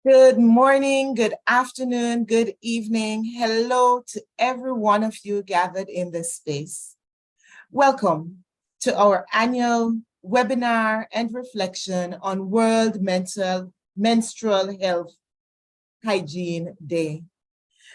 Good morning, good afternoon, good evening. Hello to every one of you gathered in this space. Welcome to our annual webinar and reflection on World Menstrual Health Hygiene Day.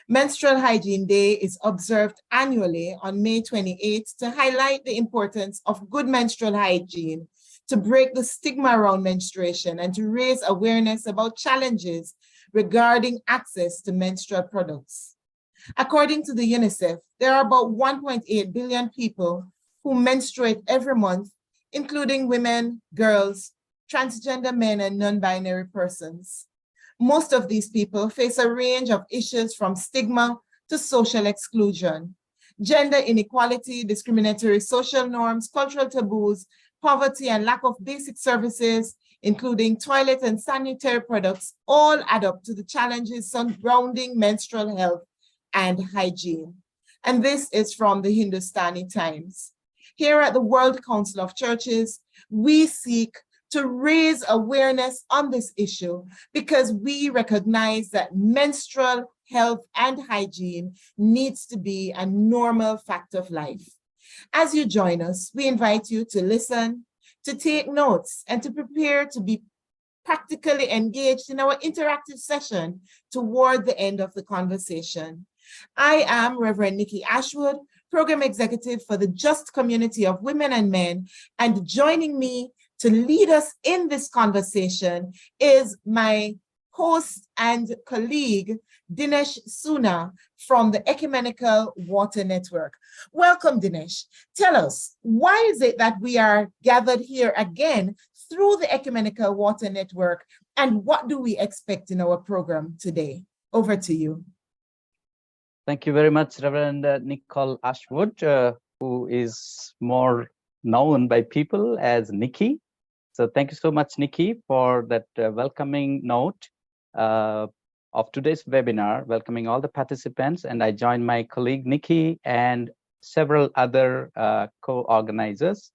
Menstrual Hygiene Day is observed annually on May 28th to highlight the importance of good menstrual hygiene, to break the stigma around menstruation, and to raise awareness about challenges regarding access to menstrual products. According to the UNICEF, there are about 1.8 billion people who menstruate every month, including women, girls, transgender men, and non-binary persons. Most of these people face a range of issues from stigma to social exclusion, gender inequality, discriminatory social norms, cultural taboos, poverty, and lack of basic services, including toilet and sanitary products, all add up to the challenges surrounding menstrual health and hygiene. And this is from the Hindustani Times. Here at the World Council of Churches, we seek to raise awareness on this issue because we recognize that menstrual health and hygiene needs to be a normal fact of life. As you join us, we invite you to listen, to take notes, and to prepare to be practically engaged in our interactive session toward the end of the conversation. I am Reverend Nikki Ashwood, Program Executive for the Just Community of Women and Men, and joining me to lead us in this conversation is my host and colleague, Dinesh Suna from the Ecumenical Water Network. Welcome, Dinesh. Tell us, why is it that we are gathered here again through the Ecumenical Water Network, and what do we expect in our program today? Over to you. Thank you very much, Reverend Nicole Ashwood, who is more known by people as Nikki. So thank you so much, Nikki, for that welcoming note of today's webinar, welcoming all the participants. And I join my colleague, Nikki, and several other co-organizers.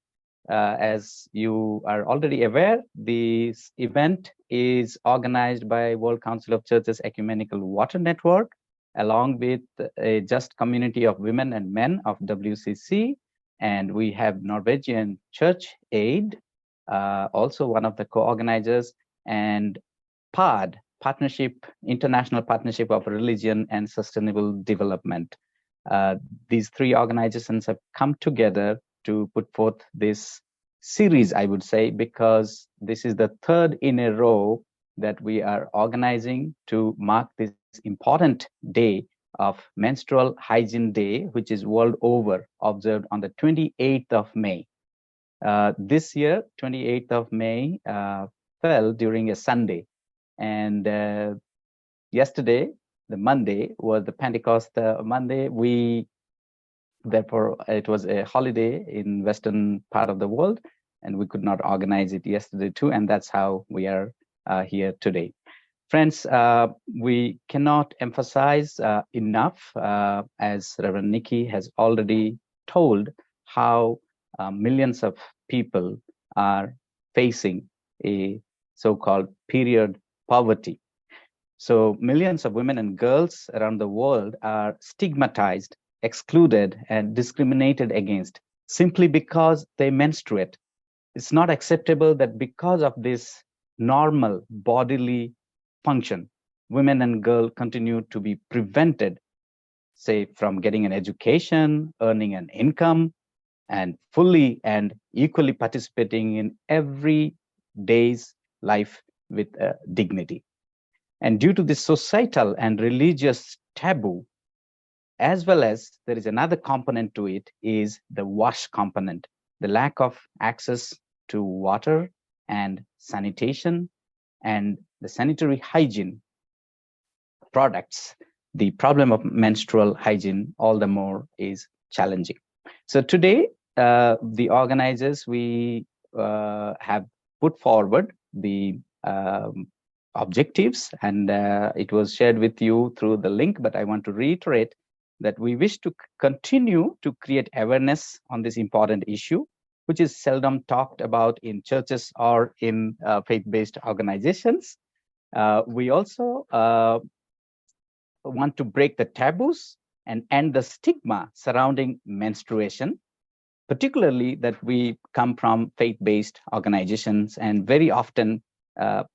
As you are already aware, this event is organized by World Council of Churches Ecumenical Water Network, along with a Just Community of Women and Men of WCC. And we have Norwegian Church Aid, also one of the co-organizers, and PAD, International Partnership of Religion and Sustainable Development. These three organizations have come together to put forth this series, I would say, because this is the third in a row that we are organizing to mark this important day of Menstrual Hygiene Day, which is world over, observed on the 28th of May. This year, 28th of May, fell during a Sunday. And yesterday, the Monday, was the Pentecost Monday. Therefore, it was a holiday in Western part of the world, and we could not organize it yesterday too. And that's how we are here today. Friends, we cannot emphasize enough, as Reverend Nikki has already told, how millions of people are facing a so-called period poverty. So millions of women and girls around the world are stigmatized, excluded, and discriminated against simply because they menstruate. It's not acceptable that because of this normal bodily function, women and girls continue to be prevented, say, from getting an education, earning an income, and fully and equally participating in every day's life with dignity. And due to this societal and religious taboo, as well as there is another component to it, is the wash component, the lack of access to water and sanitation and the sanitary hygiene products. The problem of menstrual hygiene all the more is challenging. So today, the organizers, we have put forward the objectives, and it was shared with you through the link, but I want to reiterate that we wish to continue to create awareness on this important issue, which is seldom talked about in churches or in faith-based organizations. We also want to break the taboos and end the stigma surrounding menstruation, particularly that we come from faith-based organizations, and very often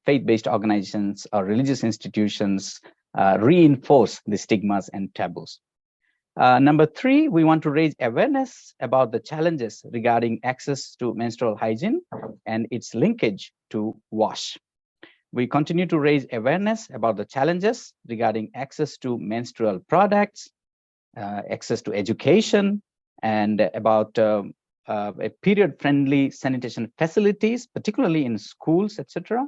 faith-based organizations or religious institutions reinforce the stigmas and taboos. Number 3, we want to raise awareness about the challenges regarding access to menstrual hygiene and its linkage to WASH. We continue to raise awareness about the challenges regarding access to menstrual products, access to education, and about a period-friendly sanitation facilities, particularly in schools, etc.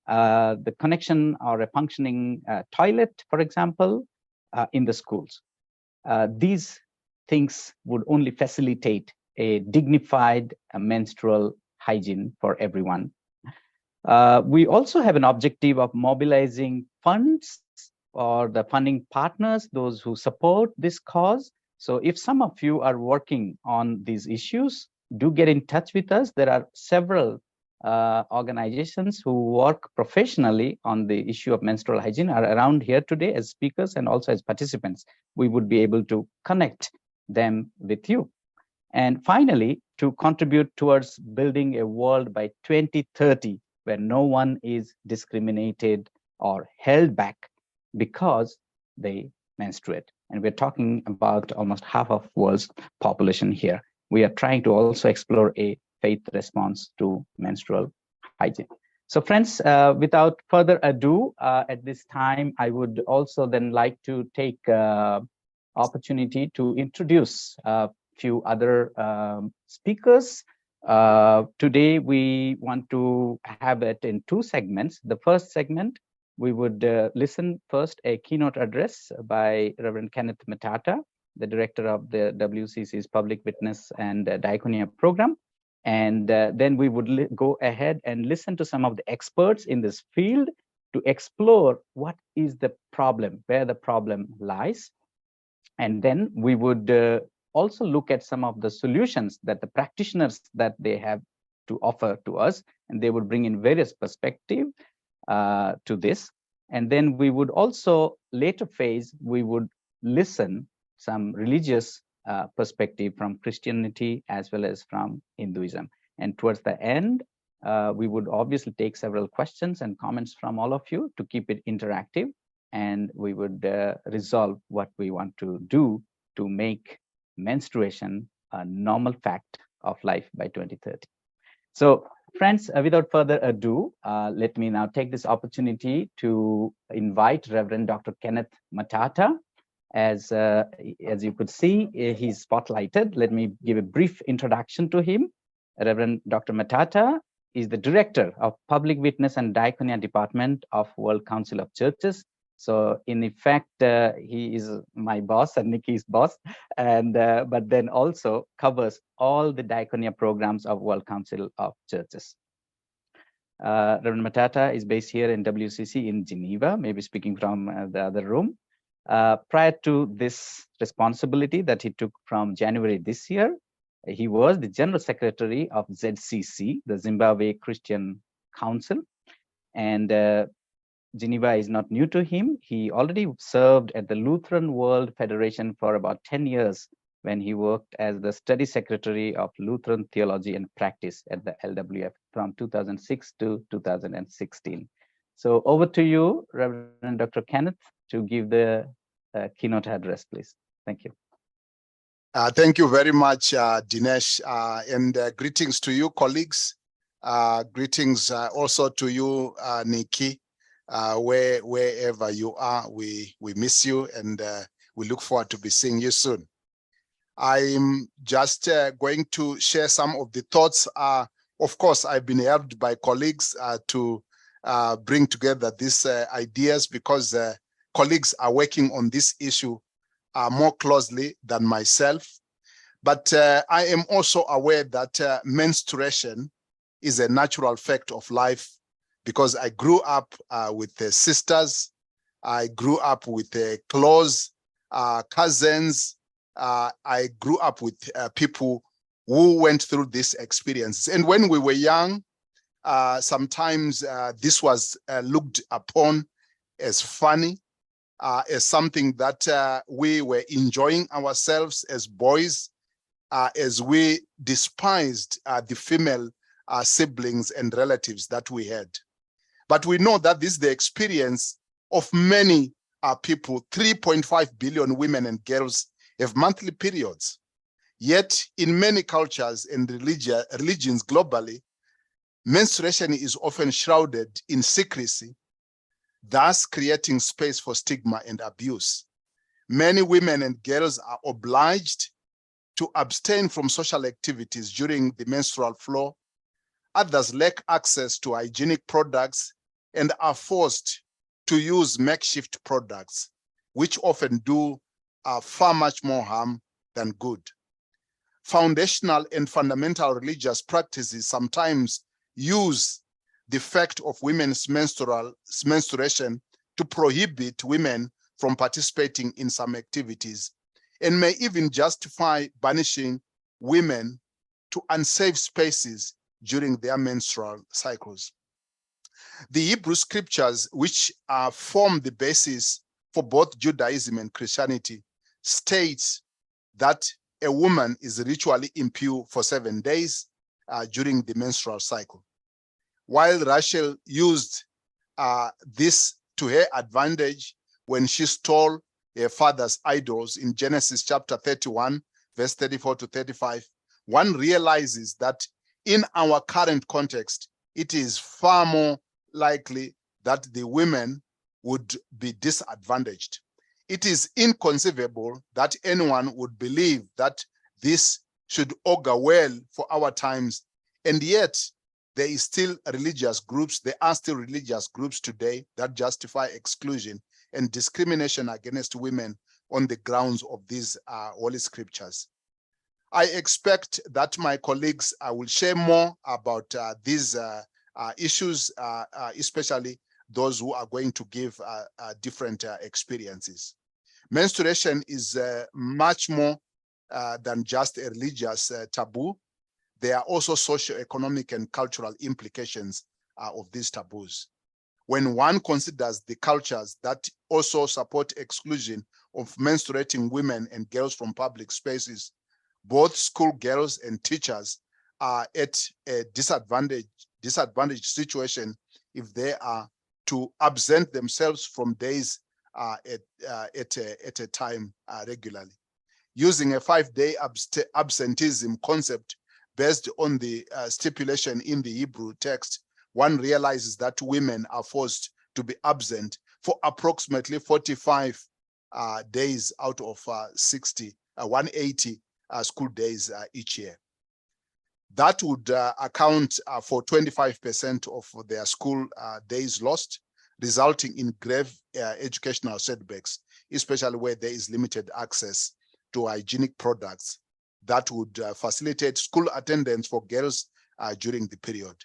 The connection or a functioning toilet, for example, in the schools. These things would only facilitate a dignified menstrual hygiene for everyone. We also have an objective of mobilizing funds or the funding partners, those who support this cause. So if some of you are working on these issues, do get in touch with us. There are several organizations who work professionally on the issue of menstrual hygiene are around here today as speakers and also as participants. We would be able to connect them with you. And finally, to contribute towards building a world by 2030 where no one is discriminated or held back because they menstruate. And we're talking about almost half of the world's population here. We are trying to also explore a faith response to menstrual hygiene. So friends, without further ado, at this time, I would also then like to take opportunity to introduce a few other speakers. Today, we want to have it in 2 segments. The first segment, we would listen first a keynote address by Reverend Kenneth Matata, the director of the WCC's Public Witness and Diaconia program. And then we would go ahead and listen to some of the experts in this field to explore what is the problem, where the problem lies. And then we would also look at some of the solutions that the practitioners that they have to offer to us, and they would bring in various perspectives to this. And then we would also, later phase, we would listen some religious perspective from Christianity as well as from Hinduism. And towards the end, we would obviously take several questions and comments from all of you to keep it interactive. And we would resolve what we want to do to make menstruation a normal fact of life by 2030. So friends, without further ado, let me now take this opportunity to invite Reverend Dr. Kenneth Matata. As you could see, he's spotlighted. Let me give a brief introduction to him. Reverend Dr. Matata is the director of Public Witness and Diaconia Department of World Council of Churches. So in effect, he is my boss and Nikki's boss, and but then also covers all the diaconia programs of World Council of Churches. Reverend Matata is based here in WCC in Geneva, maybe speaking from the other room. Prior to this responsibility that he took from January this year, he was the General Secretary of ZCC, the Zimbabwe Christian Council, and Geneva is not new to him. He already served at the Lutheran World Federation for about 10 years when he worked as the Study Secretary of Lutheran Theology and Practice at the LWF from 2006 to 2016. So over to you, Reverend Dr. Kenneth, to give the keynote address, please. Thank you. Thank you very much, Dinesh, and greetings to you, colleagues. Greetings also to you, Nikki. Wherever you are, we miss you, and we look forward to be seeing you soon. I'm just going to share some of the thoughts. Of course, I've been helped by colleagues to bring together these ideas because colleagues are working on this issue more closely than myself. But I am also aware that menstruation is a natural fact of life, because I grew up with sisters, I grew up with close cousins, I grew up with people who went through this experience. And when we were young, Sometimes this was looked upon as funny, as something that we were enjoying ourselves as boys, as we despised the female siblings and relatives that we had. But we know that this is the experience of many people. 3.5 billion women and girls have monthly periods. Yet in many cultures and religions globally, menstruation is often shrouded in secrecy, thus creating space for stigma and abuse. Many women and girls are obliged to abstain from social activities during the menstrual flow. Others lack access to hygienic products and are forced to use makeshift products, which often do far much more harm than good. Foundational and fundamental religious practices sometimes use the fact of women's menstruation to prohibit women from participating in some activities, and may even justify banishing women to unsafe spaces during their menstrual cycles. The Hebrew scriptures, which form the basis for both Judaism and Christianity, states that a woman is ritually impure for 7 days during the menstrual cycle. While Rachel used this to her advantage when she stole her father's idols in Genesis chapter 31, verse 34 to 35, one realizes that in our current context, it is far more likely that the women would be disadvantaged. It is inconceivable that anyone would believe that this should augur well for our times, and yet there are still religious groups today that justify exclusion and discrimination against women on the grounds of these holy scriptures. I expect that my colleagues will share more about these issues, especially those who are going to give different experiences. Menstruation is much more than just a religious taboo. There are also socio-economic and cultural implications of these taboos. When one considers the cultures that also support exclusion of menstruating women and girls from public spaces, both schoolgirls and teachers are at a disadvantaged situation if they are to absent themselves from days at a time regularly. Using a 5-day absenteeism concept based on the stipulation in the Hebrew text, one realizes that women are forced to be absent for approximately 45 days out of 180 school days each year. That would account for 25% of their school days lost, resulting in grave educational setbacks, especially where there is limited access to hygienic products that would facilitate school attendance for girls during the period.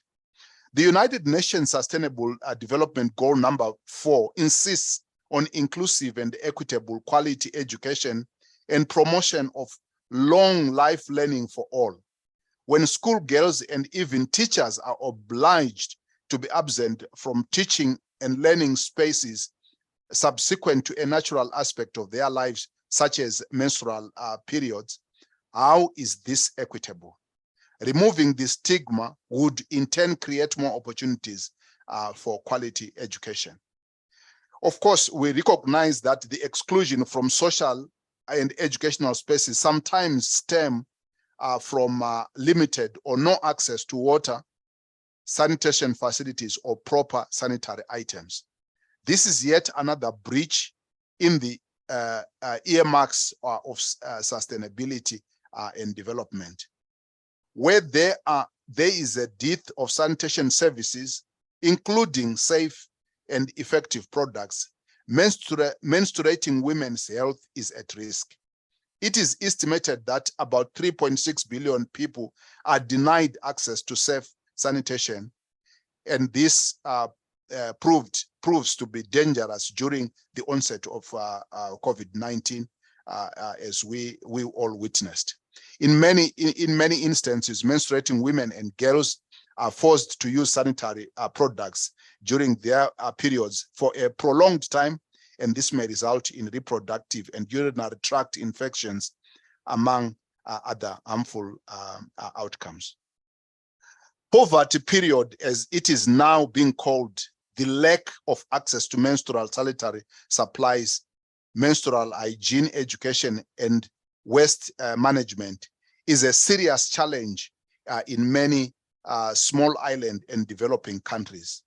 The United Nations Sustainable Development Goal number 4 insists on inclusive and equitable quality education and promotion of long life learning for all. When schoolgirls and even teachers are obliged to be absent from teaching and learning spaces subsequent to a natural aspect of their lives, such as menstrual periods, how is this equitable? Removing the stigma would in turn create more opportunities for quality education. Of course, we recognize that the exclusion from social and educational spaces sometimes stem from limited or no access to water, sanitation facilities, or proper sanitary items. This is yet another breach in the earmarks of sustainability and development. Where there is a dearth of sanitation services, including safe and effective products, menstruating women's health is at risk. It is estimated that about 3.6 billion people are denied access to safe sanitation, and this proves to be dangerous during the onset of COVID-19, as we all witnessed. In many instances, menstruating women and girls are forced to use sanitary products during their periods for a prolonged time, and this may result in reproductive and urinary tract infections, among other harmful outcomes. Poverty period, as it is now being called, the lack of access to menstrual sanitary supplies, menstrual hygiene education, and waste management, is a serious challenge in many small island and developing countries.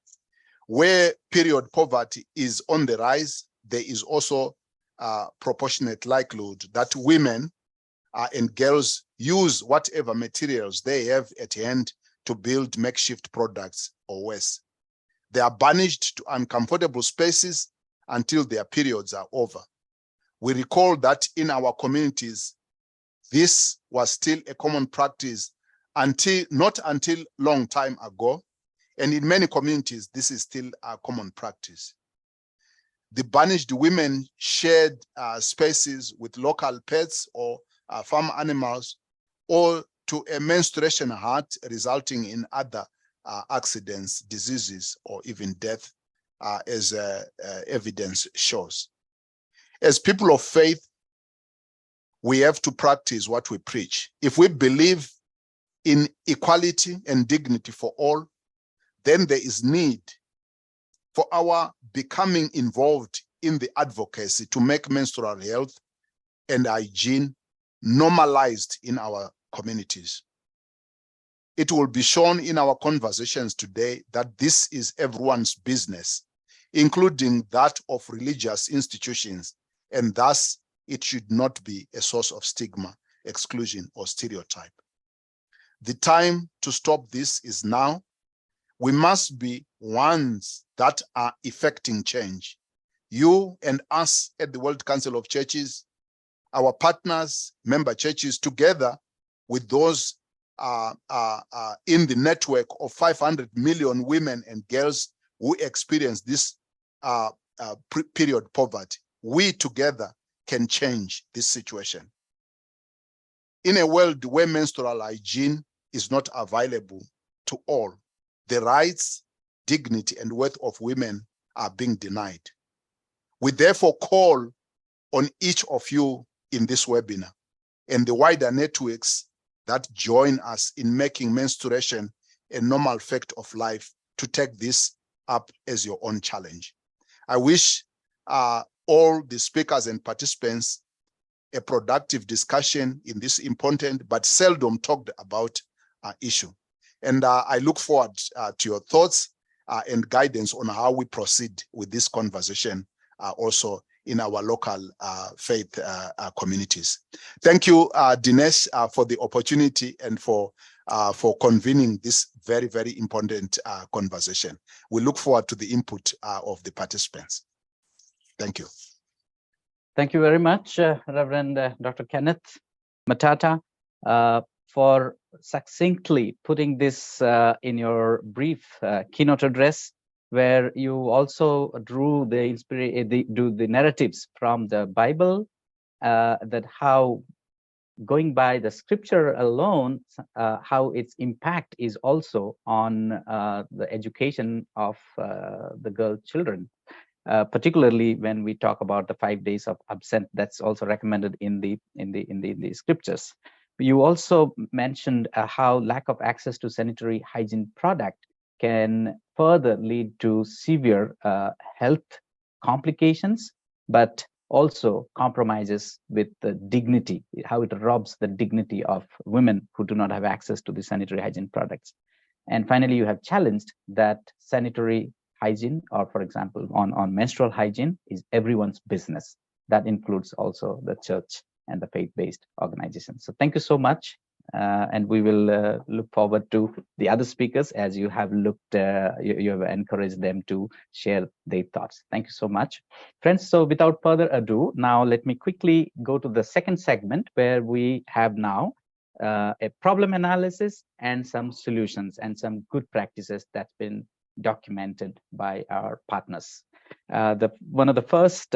Where period poverty is on the rise, there is also a proportionate likelihood that women and girls use whatever materials they have at hand to build makeshift products or worse. They are banished to uncomfortable spaces until their periods are over. We recall that in our communities, this was still a common practice not until long time ago. And in many communities, this is still a common practice. The banished women shared spaces with local pets or farm animals, or to a menstruation hut, resulting in other accidents, diseases, or even death, as evidence shows. As people of faith, we have to practice what we preach. If we believe in equality and dignity for all, then there is need for our becoming involved in the advocacy to make menstrual health and hygiene normalized in our communities. It will be shown in our conversations today that this is everyone's business, including that of religious institutions, and thus it should not be a source of stigma, exclusion, or stereotype. The time to stop this is now. We must be ones that are effecting change. You and us at the World Council of Churches, our partners, member churches, together with those in the network of 500 million women and girls who experience this period poverty, we together can change this situation. In a world where menstrual hygiene is not available to all, the rights, dignity, and worth of women are being denied. We therefore call on each of you in this webinar and the wider networks that join us in making menstruation a normal fact of life to take this up as your own challenge. I wish all the speakers and participants a productive discussion in this important but seldom talked about issue. And I look forward to your thoughts and guidance on how we proceed with this conversation also in our local faith communities. Thank you, Dinesh, for the opportunity and for convening this very, very important conversation. We look forward to the input of the participants. Thank you. Thank you very much, Reverend Dr. Kenneth Matata, for succinctly putting this in your brief keynote address, where you also drew the narratives from the Bible, that how going by the scripture alone, how its impact is also on the education of the girl children. Particularly when we talk about the 5 days of absent, that's also recommended in the scriptures. You also mentioned how lack of access to sanitary hygiene product can further lead to severe health complications, but also compromises with the dignity, how it robs the dignity of women who do not have access to the sanitary hygiene products. And finally, you have challenged that sanitary hygiene, or for example, on menstrual hygiene, is everyone's business. That includes also the church and the faith-based organizations. So thank you so much. And we will look forward to the other speakers as you have you have encouraged them to share their thoughts. Thank you so much. Friends, so without further ado, now let me quickly go to the second segment where we have now a problem analysis and some solutions and some good practices that's been documented by our partners. One of the first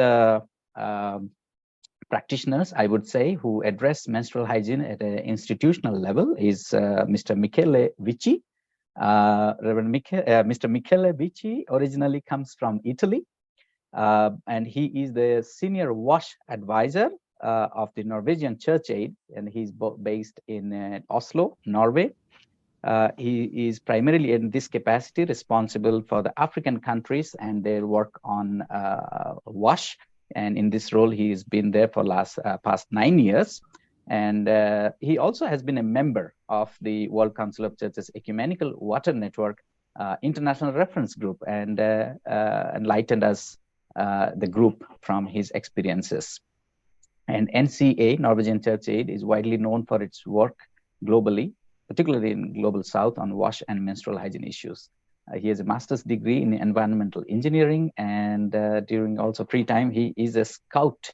practitioners, I would say, who address menstrual hygiene at an institutional level is Mr. Michele Vici. Reverend Mr. Michele Vici originally comes from Italy, and he is the senior WASH advisor of the Norwegian Church Aid, and he's based in Oslo, Norway. He is primarily in this capacity responsible for the African countries and their work on WASH. And in this role, he has been there for past 9 years. And he also has been a member of the World Council of Churches Ecumenical Water Network International Reference Group, and enlightened us the group from his experiences. And NCA, Norwegian Church Aid, is widely known for its work globally, particularly in Global South, on WASH and menstrual hygiene issues. He has a master's degree in environmental engineering, and during also free time, he is a scout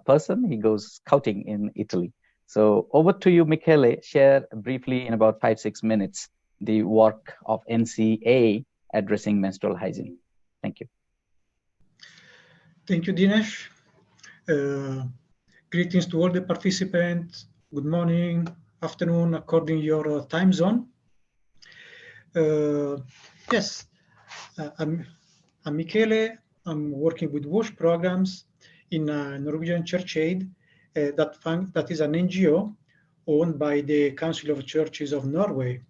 person. He goes scouting in Italy. So over to you, Michele. Share briefly in about 5-6 minutes the work of NCA addressing menstrual hygiene. Thank you. Thank you, Dinesh. Greetings to all the participants. Good morning, afternoon, according to your time zone. Yes, I'm Michele. I'm working with WASH programs in Norwegian Church Aid, that is an NGO owned by the Council of Churches of Norway.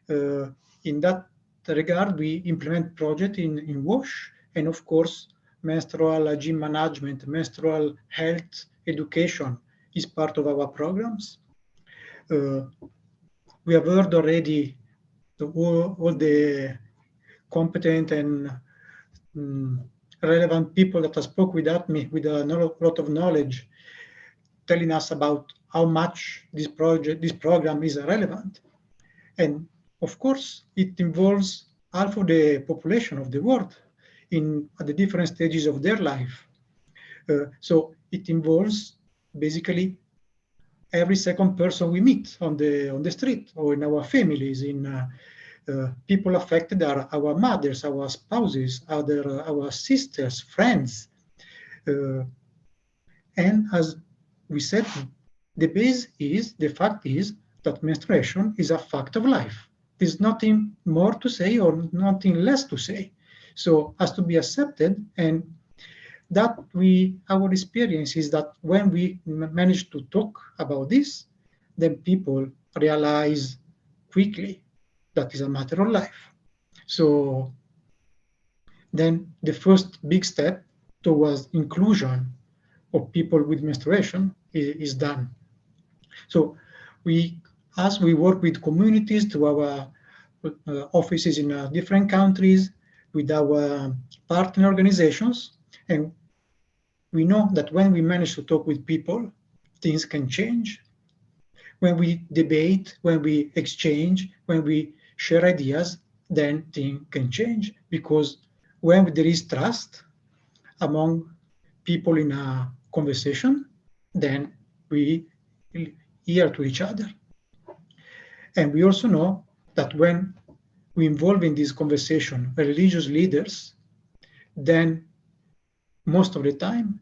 In that regard, we implement projects in WASH, and of course, menstrual hygiene management, menstrual health education is part of our programs. We have heard already all the competent and relevant people that have spoke without me with a lot of knowledge, telling us about how much this program is relevant. And of course, it involves half of the population of the world at the different stages of their life. So it involves basically every second person we meet on the street or in our families. People affected are our mothers, our spouses, our sisters, friends. And as we said, the fact is that menstruation is a fact of life. There's nothing more to say or nothing less to say. So has to be accepted, and that our experience is that when we manage to talk about this, then people realize quickly that is a matter of life. So then the first big step towards inclusion of people with menstruation is done. So as we work with communities through our offices in different countries, with our partner organizations, and we know that when we manage to talk with people, things can change. When we debate, when we exchange, when we share ideas, then things can change, because when there is trust among people in a conversation, then we hear to each other. And we also know that when we involve in this conversation religious leaders, then most of the time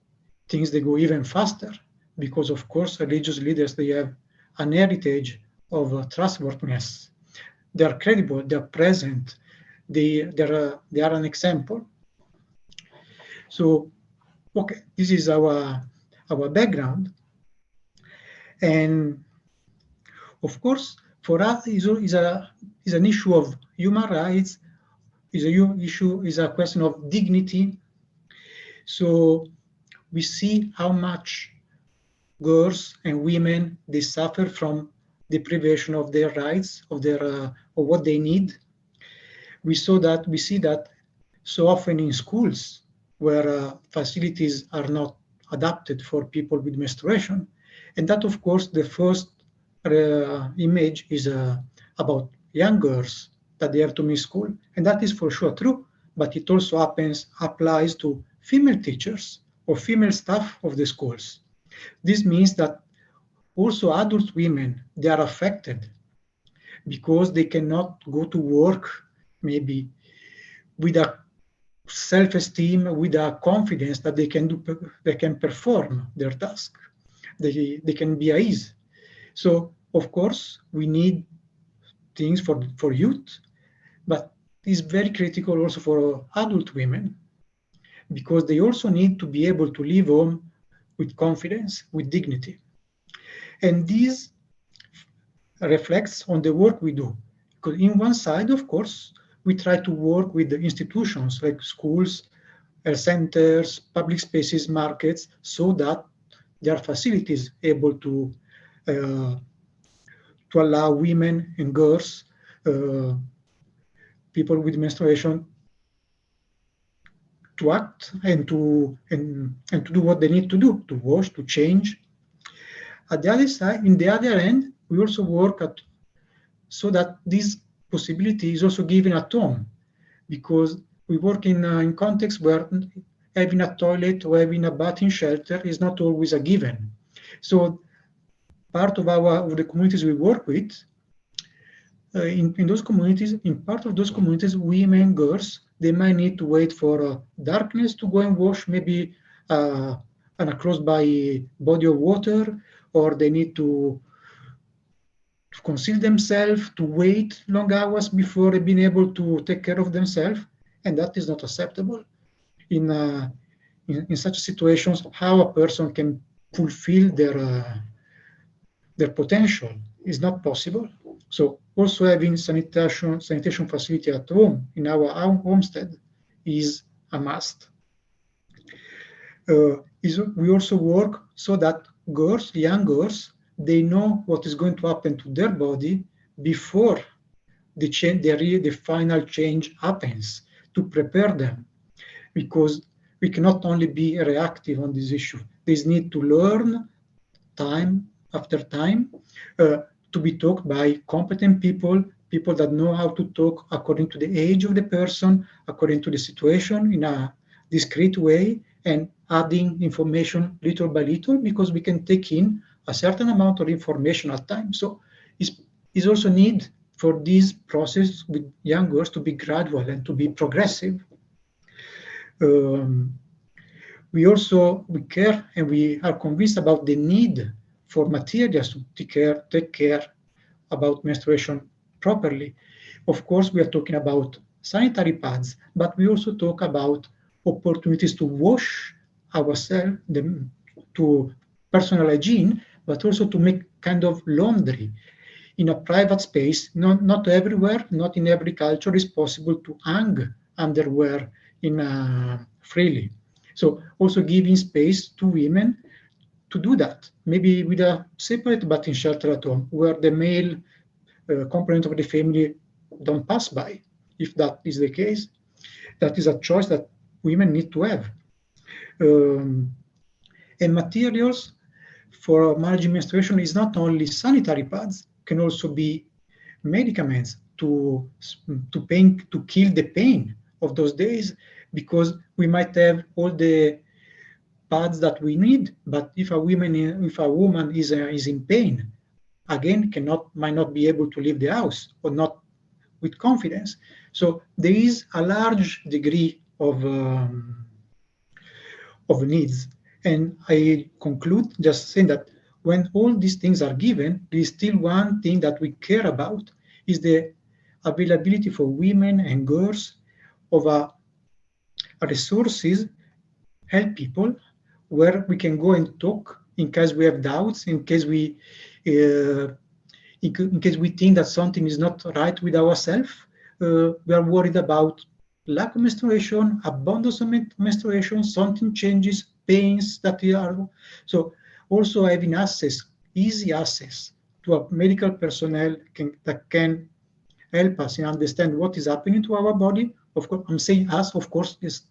things they go even faster, because of course religious leaders, they have an heritage of trustworthiness. They are credible, they are present, they are an example. So okay, this is our background, and of course for us is an issue of human rights, is a question of dignity. So we see how much girls and women, they suffer from deprivation of their rights, of what they need. We see that so often in schools where facilities are not adapted for people with menstruation. And that, of course, the first image is about young girls, that they have to miss school. And that is for sure true, but it also applies to female teachers or female staff of the schools. This means that also adult women, they are affected because they cannot go to work maybe with a self-esteem, with a confidence that they can perform their task. They can be at ease. So of course we need things for youth, but it's very critical also for adult women, because they also need to be able to live home with confidence, with dignity. And this reflects on the work we do. Because in one side, of course, we try to work with the institutions like schools, health centers, public spaces, markets, so that there are facilities able to allow women and girls, people with menstruation, to act and to do what they need to do, to wash, to change. At the other side, in the other end, we also work so that this possibility is also given at home, because we work in contexts where having a toilet or having a bathing shelter is not always a given. So part of the communities we work with, in those communities, in part of those communities, women, girls, they might need to wait for darkness to go and wash, maybe an across by body of water, or they need to conceal themselves, to wait long hours before being able to take care of themselves, and that is not acceptable. In such situations, how a person can fulfill their potential is not possible. So also having sanitation facility at home in our homestead is a must. We also work so that girls, young girls, they know what is going to happen to their body before the final change happens, to prepare them, because we cannot only be reactive on this issue. They need to learn time after time to be taught by competent people that know how to talk according to the age of the person, according to the situation, in a discreet way, and adding information little by little, because we can take in a certain amount of information at time. So is also need for this process with young girls to be gradual and to be progressive. We care, and we are convinced about the need for materials to take care about menstruation properly. Of course, we are talking about sanitary pads, but we also talk about opportunities to wash ourselves, to personal hygiene, but also to make kind of laundry in a private space. Not everywhere, not in every culture is possible to hang underwear freely. So also giving space to women to do that, maybe with a separate bathing shelter at home, where the male component of the family don't pass by. If that is the case, that is a choice that women need to have. And materials for managing menstruation is not only sanitary pads, can also be medicaments to kill the pain of those days, because we might have all the pads that we need, but if a woman is in pain, again might not be able to leave the house, or not with confidence. So there is a large degree of needs. And I conclude just saying that when all these things are given, there is still one thing that we care about, is the availability for women and girls of resources, help people, where we can go and talk in case we have doubts, in case we think that something is not right with ourselves. We are worried about lack of menstruation, abundance of menstruation, something changes, pains that we are. So also having easy access to a medical personnel that can help us and understand what is happening to our body. Of course, I'm saying us, of course, is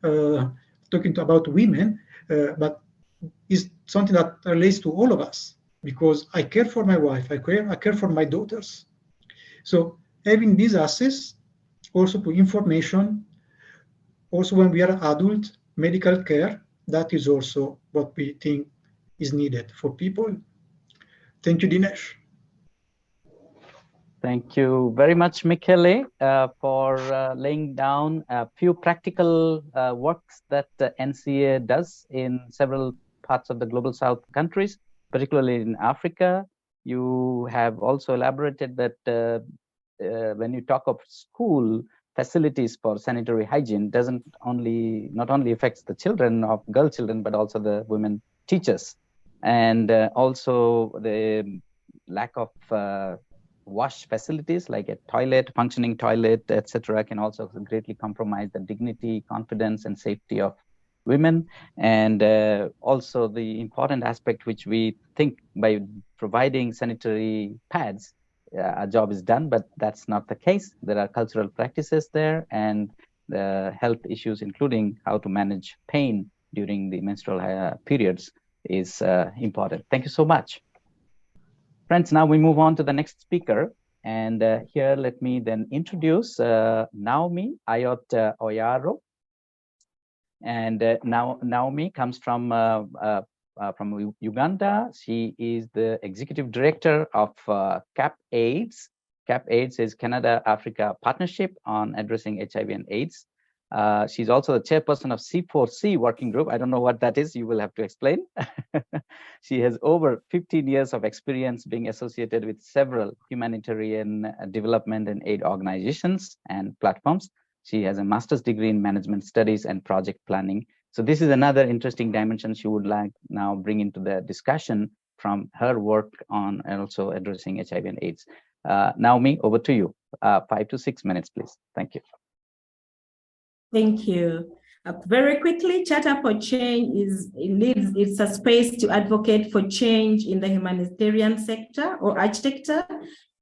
talking about women, but is something that relates to all of us, because I care for my wife, I care for my daughters. So having this access also to information, also when we are adult, medical care, that is also what we think is needed for people. Thank you, Dinesh. Thank you very much, Michele, for laying down a few practical works that the NCA does in several parts of the Global South countries, particularly in Africa. You have also elaborated that when you talk of school facilities for sanitary hygiene, doesn't not only affects the children of girl children, but also the women teachers, and also the lack of wash facilities like a toilet, functioning toilet, etc., can also greatly compromise the dignity, confidence, and safety of women. And also the important aspect which we think by providing sanitary pads, our job is done, but that's not the case. There are cultural practices there and the health issues, including how to manage pain during the menstrual periods, is important. Thank you so much. Friends, now we move on to the next speaker. And here, let me then introduce Naomi Ayot Oyaro. And now Naomi comes from Uganda. She is the executive director of CAP AIDS. CAP AIDS is Canada-Africa Partnership on Addressing HIV and AIDS. She's also the chairperson of C4C working group. I don't know what that is. You will have to explain. She has over 15 years of experience being associated with several humanitarian development and aid organizations and platforms. She has a master's degree in management studies and project planning. So this is another interesting dimension she would like now bring into the discussion from her work on and also addressing HIV and AIDS. Naomi, over to you. 5 to 6 minutes, please. Thank you. Thank you. Very quickly, Charter for Change it's a space to advocate for change in the humanitarian sector or architecture,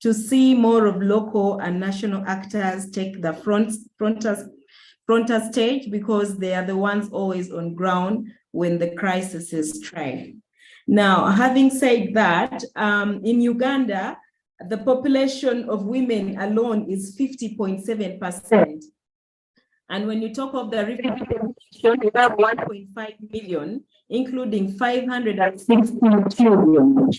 to see more of local and national actors take the frontal stage, because they are the ones always on ground when the crisis strikes. Now, having said that, in Uganda, the population of women alone is 50.7%. And when you talk of the refugee population, we have 1.5 million, including 560 children.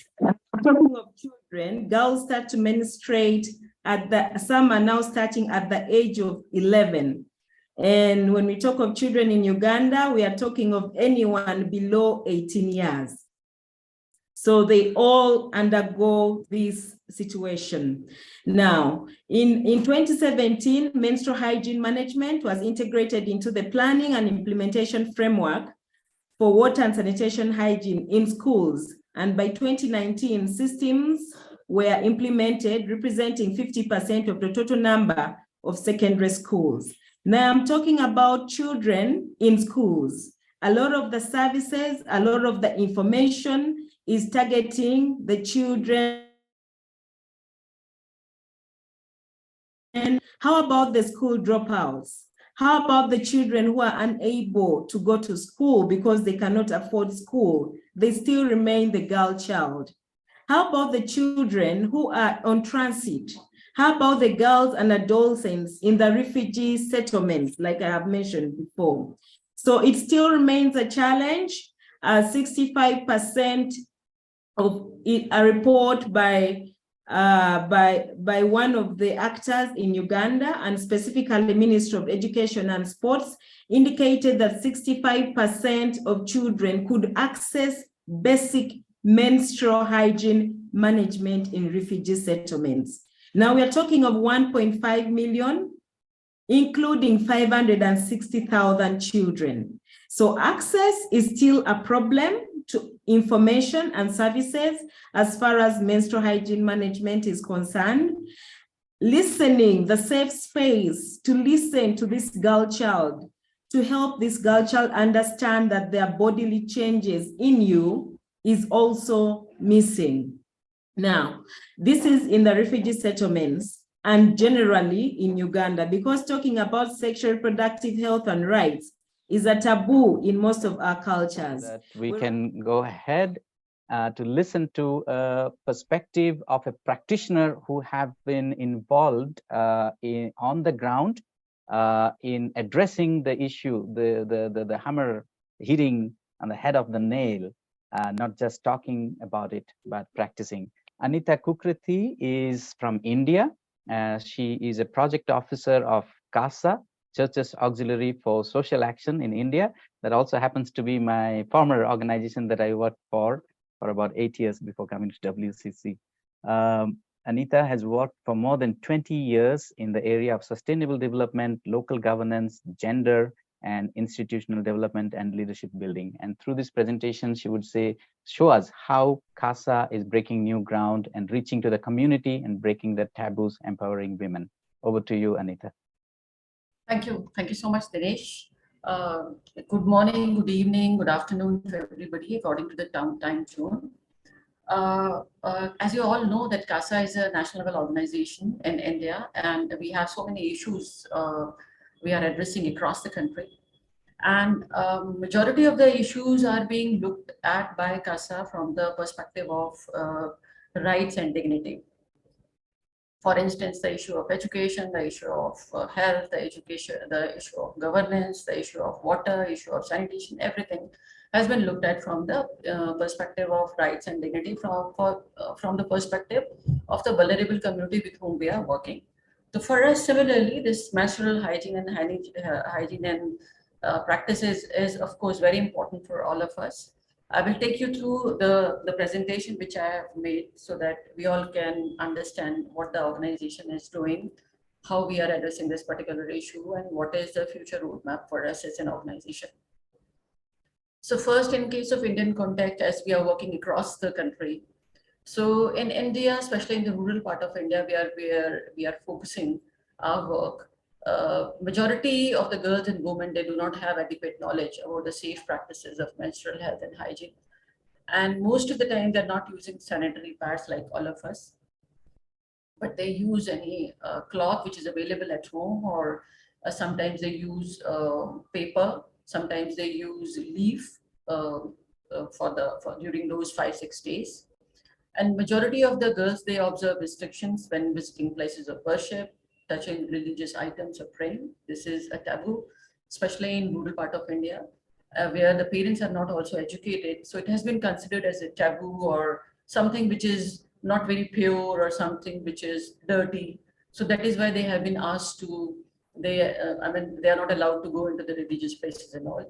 Talking of children, girls start to menstruate some are now starting at the age of 11. And when we talk of children in Uganda, we are talking of anyone below 18 years. So they all undergo this situation. Now, in 2017, menstrual hygiene management was integrated into the planning and implementation framework for water and sanitation hygiene in schools. And by 2019, systems were implemented representing 50% of the total number of secondary schools. Now I'm talking about children in schools. A lot of the services, a lot of the information is targeting the children. And how about the school dropouts? How about the children who are unable to go to school because they cannot afford school? They still remain the girl child. How about the children who are on transit? How about the girls and adolescents in the refugee settlements, like I have mentioned before? So it still remains a challenge. 65% of a report by one of the actors in Uganda, and specifically Ministry of Education and Sports, indicated that 65% of children could access basic menstrual hygiene management in refugee settlements. Now we are talking of 1.5 million, including 560,000 children. So access is still a problem to information and services as far as menstrual hygiene management is concerned. Listening, the safe space to listen to this girl child, to help this girl child understand that there are bodily changes in you, is also missing. Now, this is in the refugee settlements and generally in Uganda, because talking about sexual reproductive health and rights is a taboo in most of our cultures. That we can go ahead to listen to a perspective of a practitioner who have been involved on the ground in addressing the issue, the hammer hitting on the head of the nail, not just talking about it, but practicing. Anita Kukriti is from India. She is a project officer of CASA, Churches Auxiliary for Social Action in India. That also happens to be my former organization that I worked for about 8 years before coming to WCC. Anita has worked for more than 20 years in the area of sustainable development, local governance, gender, and institutional development and leadership building. And through this presentation, she would show us how CASA is breaking new ground and reaching to the community and breaking the taboos, empowering women. Over to you, Anita. Thank you. Thank you so much, Dinesh. Good morning, good evening, good afternoon to everybody according to the time zone. As you all know, that CASA is a national level organization in India, and we have so many issues we are addressing across the country. And majority of the issues are being looked at by CASA from the perspective of rights and dignity. For instance, the issue of education, the issue of health, the issue of governance, the issue of water, issue of sanitation, everything has been looked at from the perspective of rights and dignity, from the perspective of the vulnerable community with whom we are working. So for us, similarly, this menstrual hygiene and practices is of course very important for all of us. I will take you through the presentation which I have made so that we all can understand what the organization is doing, how we are addressing this particular issue, and what is the future roadmap for us as an organization. So first, in case of Indian context, as we are working across the country. So in India, especially in the rural part of India, we are focusing our work. Majority of the girls and women, they do not have adequate knowledge about the safe practices of menstrual health and hygiene. And most of the time they're not using sanitary pads like all of us, but they use any cloth which is available at home, or sometimes they use paper, sometimes they use leaf during those 5-6 days. And majority of the girls, they observe restrictions when visiting places of worship, touching religious items or praying. This is a taboo, especially in rural part of India, where the parents are not also educated. So it has been considered as a taboo or something which is not very pure or something which is dirty. So that is why they have been asked to, they are not allowed to go into the religious places and all.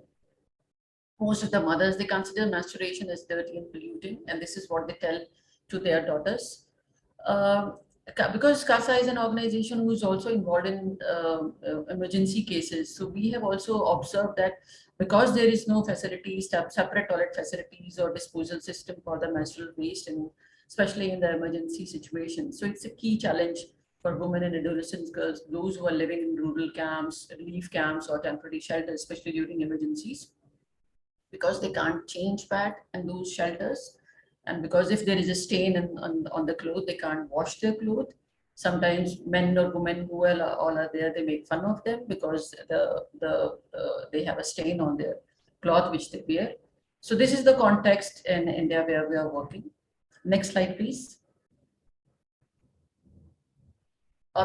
Most of the mothers, they consider menstruation as dirty and polluting, and this is what they tell to their daughters. Because CASA is an organization who is also involved in emergency cases. So we have also observed that because there is no facilities, separate toilet facilities or disposal system for the menstrual waste, and especially in the emergency situation. So it's a key challenge for women and adolescent girls, those who are living in rural camps, relief camps, or temporary shelters, especially during emergencies, because they can't change pad in those shelters. And because if there is a stain on the clothes, they can't wash their clothes. Sometimes men or women who all are there, they make fun of them because they have a stain on their cloth which they wear. So this is the context in India where we are working. Next slide, please.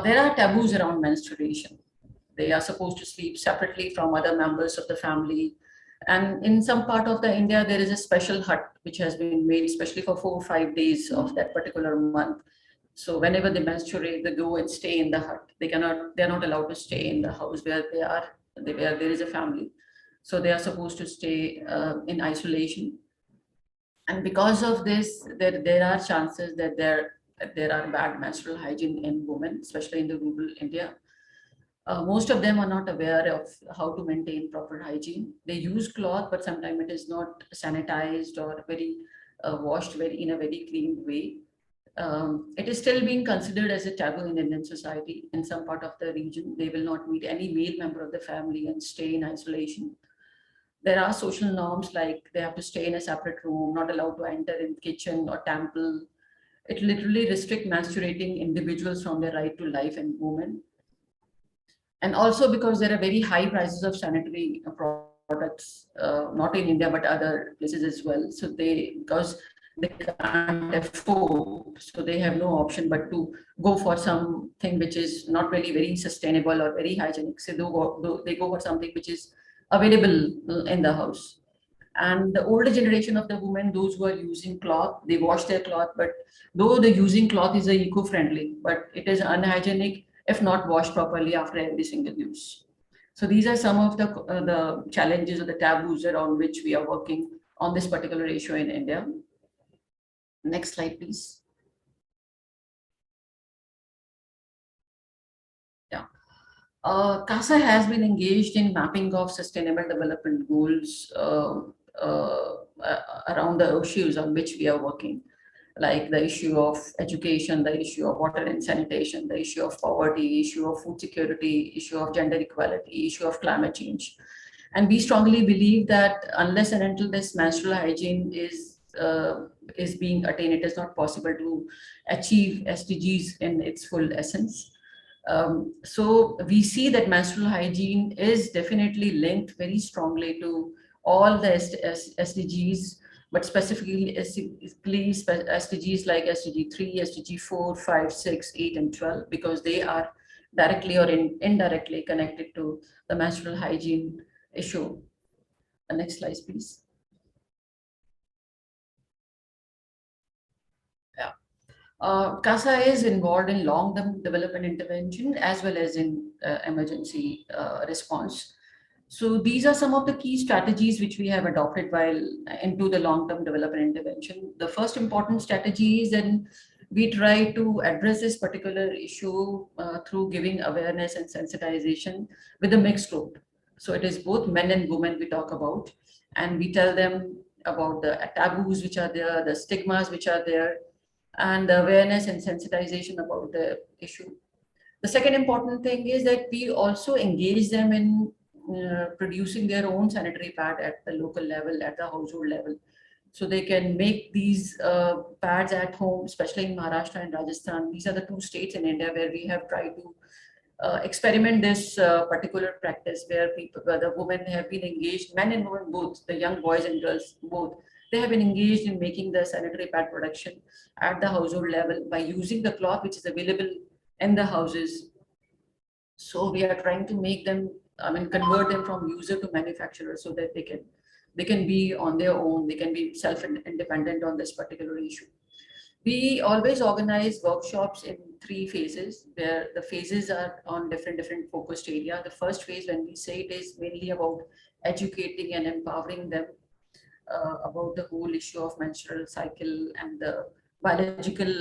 There are taboos around menstruation. They are supposed to sleep separately from other members of the family. And in some part of the India, there is a special hut which has been made especially for 4 or 5 days of that particular month. So whenever they menstruate, they go and stay in the hut. They're not allowed to stay in the house where there is a family. So they are supposed to stay in isolation. And because of this, there are chances that there are bad menstrual hygiene in women, especially in the rural India. Most of them are not aware of how to maintain proper hygiene. They use cloth, but sometimes it is not sanitized or very washed in a very clean way. It is still being considered as a taboo in Indian society. In some part of the region, they will not meet any male member of the family and stay in isolation. There are social norms like they have to stay in a separate room, not allowed to enter in kitchen or temple. It literally restricts menstruating individuals from their right to life and movement. And also because there are very high prices of sanitary products, not in India, but other places as well. So because they can't afford, so they have no option but to go for something which is not really very sustainable or very hygienic. So they go for something which is available in the house. And the older generation of the women, those who are using cloth, they wash their cloth, but though the using cloth is eco-friendly, but it is unhygienic if not washed properly after every single use. So these are some of the challenges or the taboos around which we are working on this particular issue in India. Next slide, please. CASA has been engaged in mapping of sustainable development goals around the issues on which we are working, like the issue of education, the issue of water and sanitation, the issue of poverty, issue of food security, issue of gender equality, issue of climate change. And we strongly believe that unless and until this menstrual hygiene is being attained, it is not possible to achieve SDGs in its full essence. So we see that menstrual hygiene is definitely linked very strongly to all the SDGs, but specifically SDGs like SDG 3, SDG 4, 5, 6, 8, and 12, because they are directly or indirectly connected to the menstrual hygiene issue. The next slide, please. Yeah. CASA is involved in long-term development intervention as well as in emergency response. So these are some of the key strategies which we have adopted while into the long-term development intervention. The first important strategy is that we try to address this particular issue through giving awareness and sensitization with a mixed group. So it is both men and women we talk about, and we tell them about the taboos which are there, the stigmas which are there, and the awareness and sensitization about the issue. The second important thing is that we also engage them in producing their own sanitary pad at the local level, at the household level. So they can make these pads at home, especially in Maharashtra and Rajasthan. These are the two states in India where we have tried to experiment this particular practice, where the women have been engaged, men and women both, the young boys and girls both, they have been engaged in making the sanitary pad production at the household level by using the cloth which is available in the houses. So we are trying to make them, convert them from user to manufacturer, so that they can be on their own, they can be self-independent on this particular issue. We always organize workshops in 3 phases, where the phases are on different focused area. The first phase, when we say, it is mainly about educating and empowering them about the whole issue of menstrual cycle and the biological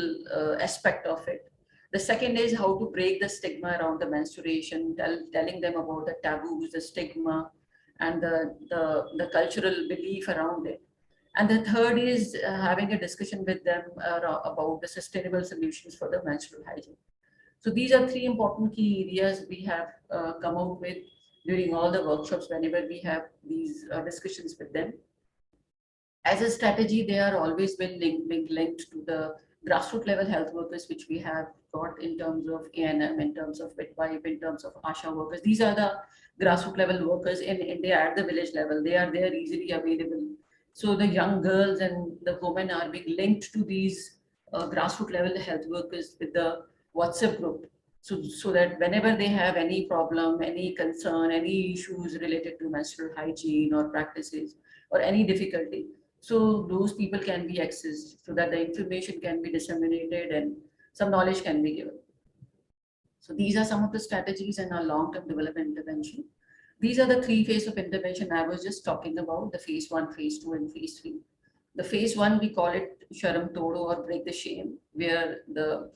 aspect of it. The second is how to break the stigma around the menstruation, telling them about the taboos, the stigma, and the cultural belief around it. And the third is having a discussion with them about the sustainable solutions for the menstrual hygiene. So these are 3 important key areas we have come out with during all the workshops whenever we have these discussions with them. As a strategy, they are always been linked to the grassroots level health workers, which we have got in terms of ANM, in terms of midwife, in terms of ASHA workers. These are the grassroots level workers in India at the village level. They are there easily available. So the young girls and the women are being linked to these grassroots level health workers with the WhatsApp group. So that whenever they have any problem, any concern, any issues related to menstrual hygiene or practices or any difficulty, so those people can be accessed, so that the information can be disseminated and some knowledge can be given. So these are some of the strategies in our long-term development intervention. These are the 3 phases of intervention I was just talking about, the phase 1, phase 2, and phase 3. The phase 1, we call it Sharam Todo, or break the shame, where the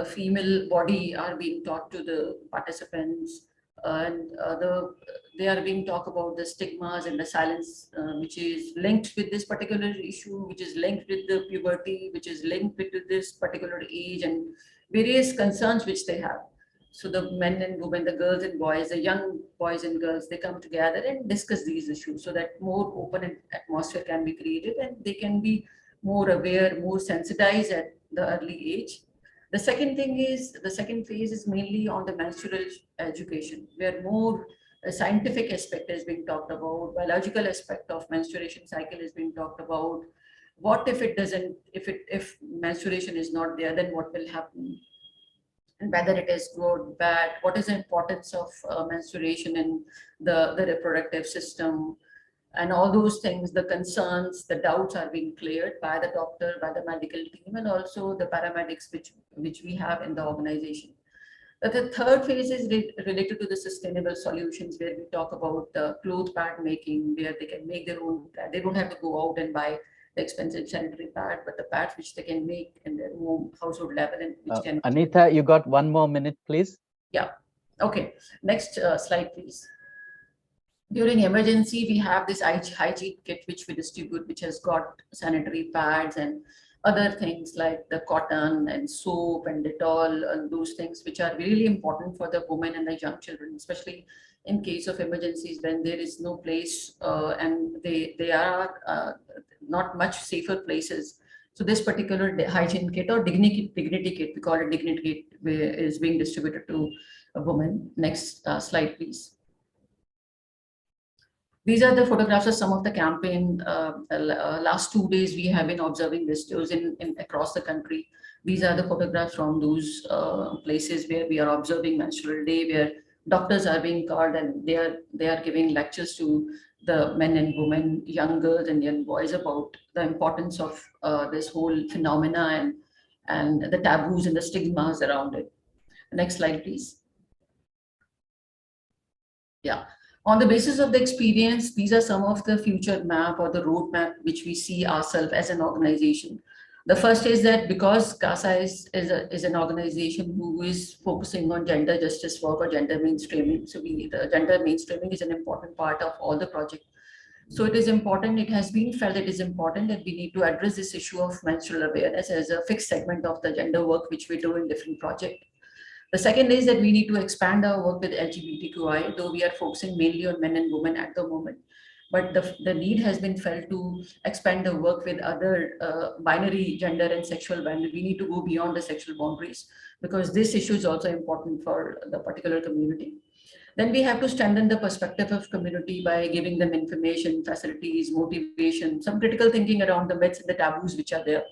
female body are being taught to the participants, and they are being taught about the stigmas and the silence, which is linked with this particular issue, which is linked with the puberty, which is linked with this particular age, and various concerns which they have. So the men and women, the girls and boys, the young boys and girls, they come together and discuss these issues, so that more open atmosphere can be created and they can be more aware, more sensitized at the early age. The second phase is mainly on the menstrual education, where more scientific aspect is being talked about, biological aspect of menstruation cycle is being talked about. What if it doesn't, if menstruation is not there, then what will happen? And whether it is good, bad, what is the importance of menstruation in the reproductive system, and all those things, the concerns, the doubts are being cleared by the doctor, by the medical team, and also the paramedics which we have in the organization. The third phase is related to the sustainable solutions, where we talk about the cloth pad making, where they can make their own pad. They don't have to go out and buy the expensive sanitary pad, but the pads which they can make in their home household level, and which can. Anita, you got 1 more minute, please. Yeah. Okay, next slide, please. During emergency, we have this hygiene kit which we distribute, which has got sanitary pads and other things like the cotton and soap and Dettol and those things which are really important for the women and the young children, especially in case of emergencies when there is no place and they are not much safer places. So this particular hygiene kit or dignity kit, we call it dignity kit, is being distributed to a woman. Next slide, please. These are the photographs of some of the campaign. Last 2 days, we have been observing visitors in across the country. These are the photographs from those places where we are observing menstrual day, where doctors are being called and they are giving lectures to the men and women, young girls and young boys about the importance of this whole phenomena and the taboos and the stigmas around it. Next slide, please. Yeah. On the basis of the experience, these are some of the future map or the roadmap which we see ourselves as an organization. The first is that because CASA is an organization who is focusing on gender justice work or gender mainstreaming. So the gender mainstreaming is an important part of all the project. So it is important, it has been felt it is important that we need to address this issue of menstrual awareness as a fixed segment of the gender work which we do in different projects. The second is that we need to expand our work with LGBTQI, though we are focusing mainly on men and women at the moment. But the need has been felt to expand the work with other binary gender and sexual binary. We need to go beyond the sexual boundaries because this issue is also important for the particular community. Then we have to strengthen the perspective of community by giving them information, facilities, motivation, some critical thinking around the myths and the taboos which are there.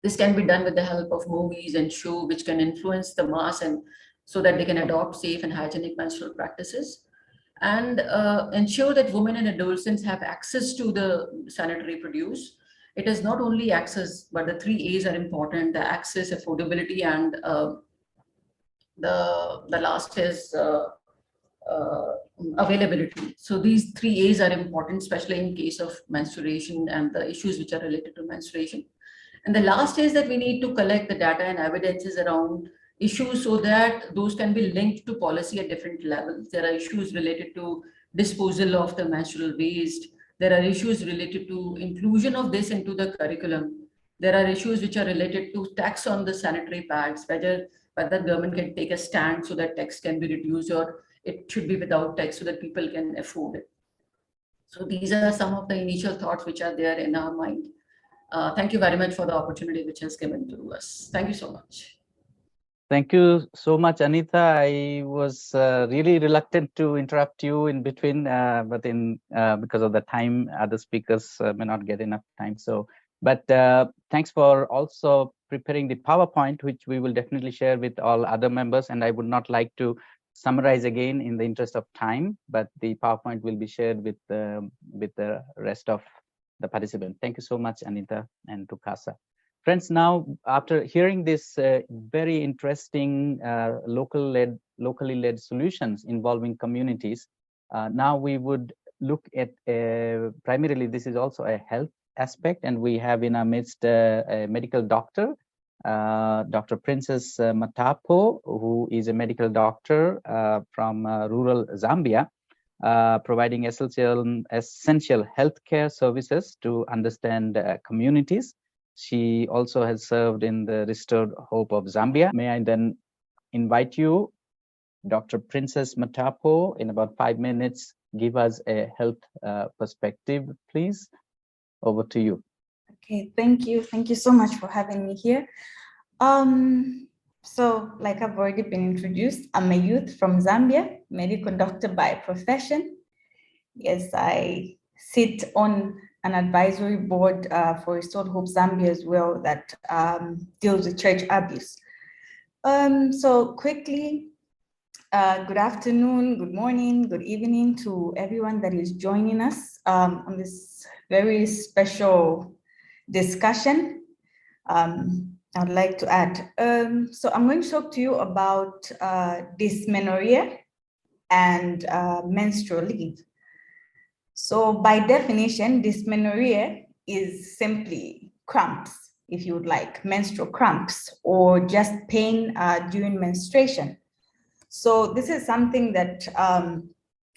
This can be done with the help of movies and show which can influence the mass and so that they can adopt safe and hygienic menstrual practices and ensure that women and adolescents have access to the sanitary produce. It is not only access, but the 3 A's are important: the access, affordability, and the last is availability. So these 3 A's are important, especially in case of menstruation and the issues which are related to menstruation. And the last is that we need to collect the data and evidences around issues so that those can be linked to policy at different levels. There are issues related to disposal of the menstrual waste. There are issues related to inclusion of this into the curriculum. There are issues which are related to tax on the sanitary pads, whether government can take a stand so that tax can be reduced or it should be without tax so that people can afford it. So these are some of the initial thoughts which are there in our mind. Thank you very much for the opportunity which has given to us. Thank you so much. Thank you so much, Anita. I was really reluctant to interrupt you in between, but because of the time, other speakers may not get enough time. But thanks for also preparing the PowerPoint, which we will definitely share with all other members. And I would not like to summarize again in the interest of time, but the PowerPoint will be shared with the rest of the participants. Thank you so much, Anita and to CASA. Friends, now after hearing this very interesting locally led solutions involving communities, now we would look at primarily this is also a health aspect, and we have in our midst a medical doctor, Dr. Princess Matapo, who is a medical doctor from rural Zambia, providing essential healthcare services to understand communities. She also has served in the Restored Hope of Zambia. May I then invite you, Dr. Princess Matapo, in about 5 minutes, give us a health perspective, please. Over to you. Okay, thank you. Thank you so much for having me here. So like I've already been introduced, I'm a youth from Zambia, medical doctor by profession. Yes, I sit on an advisory board for Restored Hope Zambia as well that deals with church abuse. So quickly, good afternoon, good morning, good evening to everyone that is joining us on this very special discussion. I'd like to add. So I'm going to talk to you about dysmenorrhea and menstrual leave. So by definition, dysmenorrhea is simply cramps, if you would like, menstrual cramps, or just pain during menstruation. So this is something that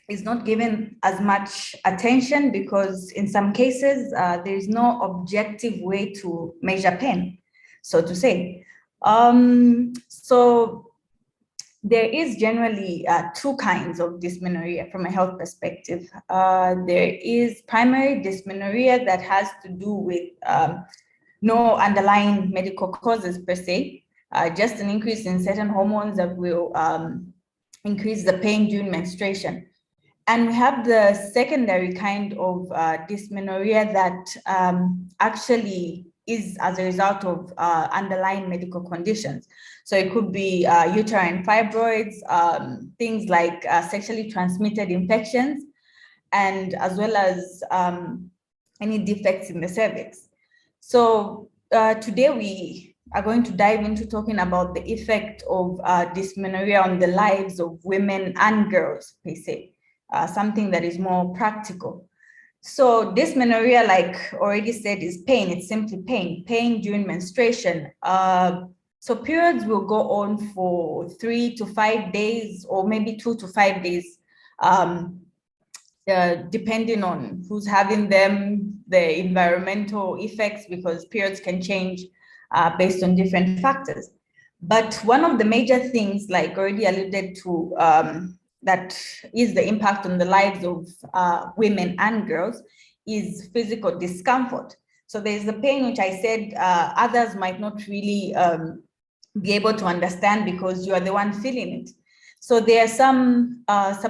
is not given as much attention because in some cases, there is no objective way to measure pain, so to say. So there is generally two kinds of dysmenorrhea from a health perspective. There is primary dysmenorrhea that has to do with no underlying medical causes per se, just an increase in certain hormones that will increase the pain during menstruation. And we have the secondary kind of dysmenorrhea that actually is as a result of underlying medical conditions. So it could be uterine fibroids, things like sexually transmitted infections, and as well as any defects in the cervix. So today we are going to dive into talking about the effect of dysmenorrhea on the lives of women and girls, per se, something that is more practical. So dysmenorrhea, like already said, is pain. It's simply pain, pain during menstruation. So periods will go on for 3 to 5 days, or maybe 2 to 5 days, depending on who's having them, the environmental effects, because periods can change based on different factors. But one of the major things, like already alluded to, that is the impact on the lives of women and girls is physical discomfort. So there's the pain, which I said others might not really be able to understand because you are the one feeling it. So there are some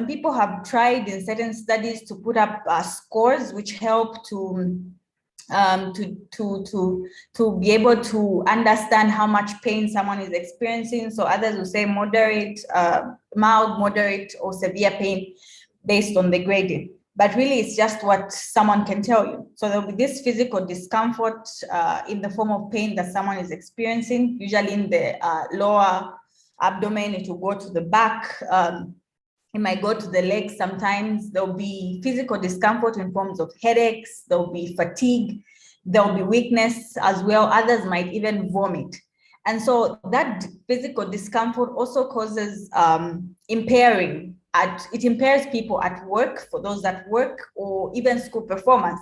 people have tried in certain studies to put up scores which help to be able to understand how much pain someone is experiencing. So others will say moderate, mild, moderate, or severe pain based on the grading. But really, it's just what someone can tell you. So there'll be this physical discomfort in the form of pain that someone is experiencing, usually in the lower abdomen. It will go to the back. It might go to the legs sometimes. There'll be physical discomfort in forms of headaches. There'll be fatigue. There'll be weakness as well. Others might even vomit. And so that physical discomfort also causes impairing. It impairs people at work, for those that work, or even school performance.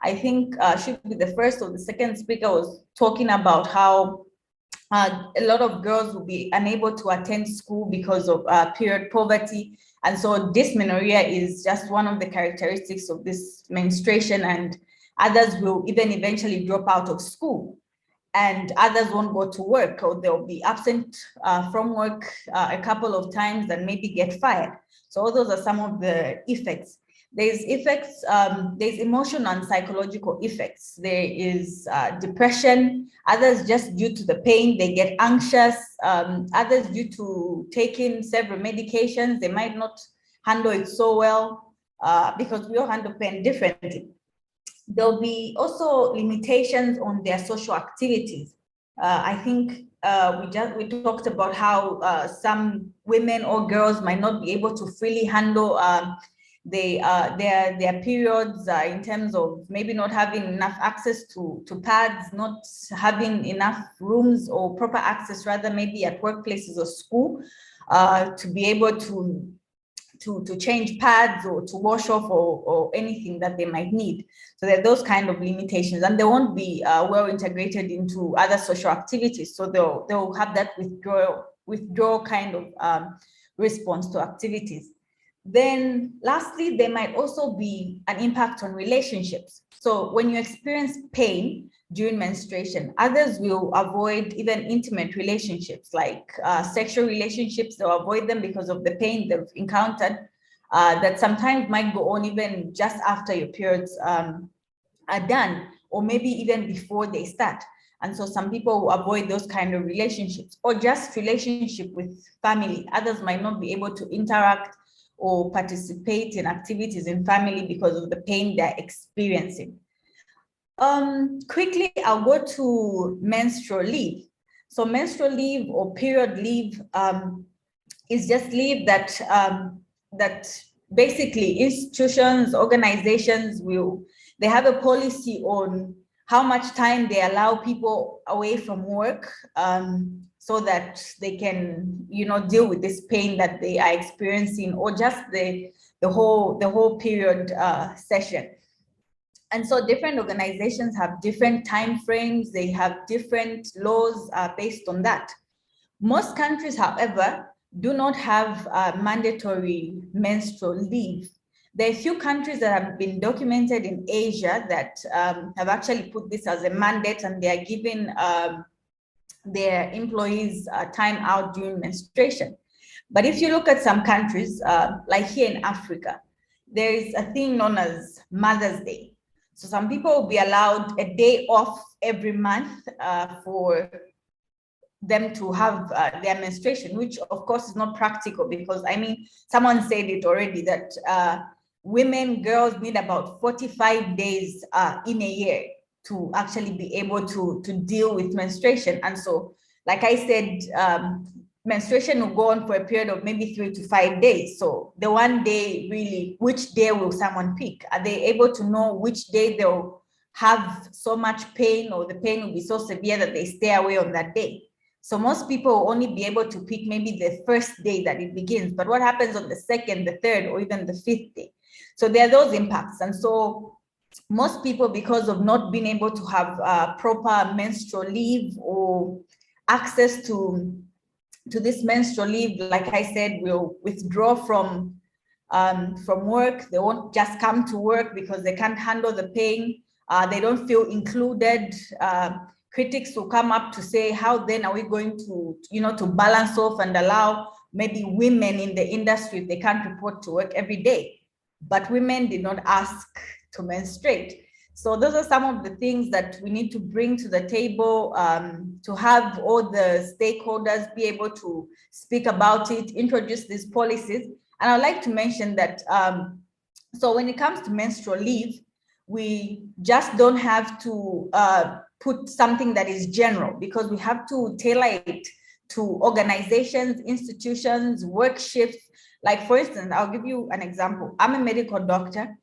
I think should be the first or the second speaker was talking about how a lot of girls will be unable to attend school because of period poverty. And so dysmenorrhea is just one of the characteristics of this menstruation, and others will even eventually drop out of school, and others won't go to work, or they'll be absent from work a couple of times and maybe get fired. So all those are some of the effects. There's effects, there's emotional and psychological effects. There is depression, others just due to the pain, they get anxious, others due to taking several medications, they might not handle it so well because we all handle pain differently. There'll be also limitations on their social activities. I think we talked about how some women or girls might not be able to freely handle their periods in terms of maybe not having enough access to pads, not having enough rooms or proper access, rather, maybe at workplaces or school, to be able to change pads or to wash off or anything that they might need. So there are those kind of limitations, and they won't be well integrated into other social activities. So they'll have that withdrawal kind of response to activities. Then lastly, there might also be an impact on relationships. So when you experience pain during menstruation, others will avoid even intimate relationships like sexual relationships. They'll avoid them because of the pain they've encountered that sometimes might go on even just after your periods are done, or maybe even before they start. And so some people will avoid those kind of relationships, or just relationship with family. Others might not be able to interact or participate in activities in family because of the pain they're experiencing. Quickly, I'll go to menstrual leave. So menstrual leave or period leave is just leave that basically institutions, organizations they have a policy on how much time they allow people away from work so that they can, deal with this pain that they are experiencing, or just the whole period session. And so different organizations have different time frames. They have different laws based on that. Most countries, however, do not have mandatory menstrual leave. There are a few countries that have been documented in Asia that have actually put this as a mandate, and they are giving their employees time out during menstruation. But if you look at some countries, like here in Africa, there is a thing known as Mother's Day. So some people will be allowed a day off every month for them to have their menstruation, which of course is not practical, because someone said it already that girls need about 45 days in a year to actually be able to deal with menstruation. And so, like I said, menstruation will go on for a period of maybe 3 to 5 days. So the one day, really, which day will someone pick? Are they able to know which day they'll have so much pain, or the pain will be so severe that they stay away on that day? So most people will only be able to pick maybe the first day that it begins, but what happens on the second, the third, or even the 5th day? So there are those impacts. And so most people, because of not being able to have proper menstrual leave or access to this menstrual leave, like I said, will withdraw from work. They won't just come to work because they can't handle the pain. They don't feel included. Critics will come up to say, how then are we going to, to balance off and allow maybe women in the industry, if they can't report to work every day? But women did not ask to menstruate. So those are some of the things that we need to bring to the table, to have all the stakeholders be able to speak about it, introduce these policies. And I'd like to mention that, so when it comes to menstrual leave, we just don't have to put something that is general, because we have to tailor it to organizations, institutions, work shifts. Like, for instance, I'll give you an example. I'm a medical doctor.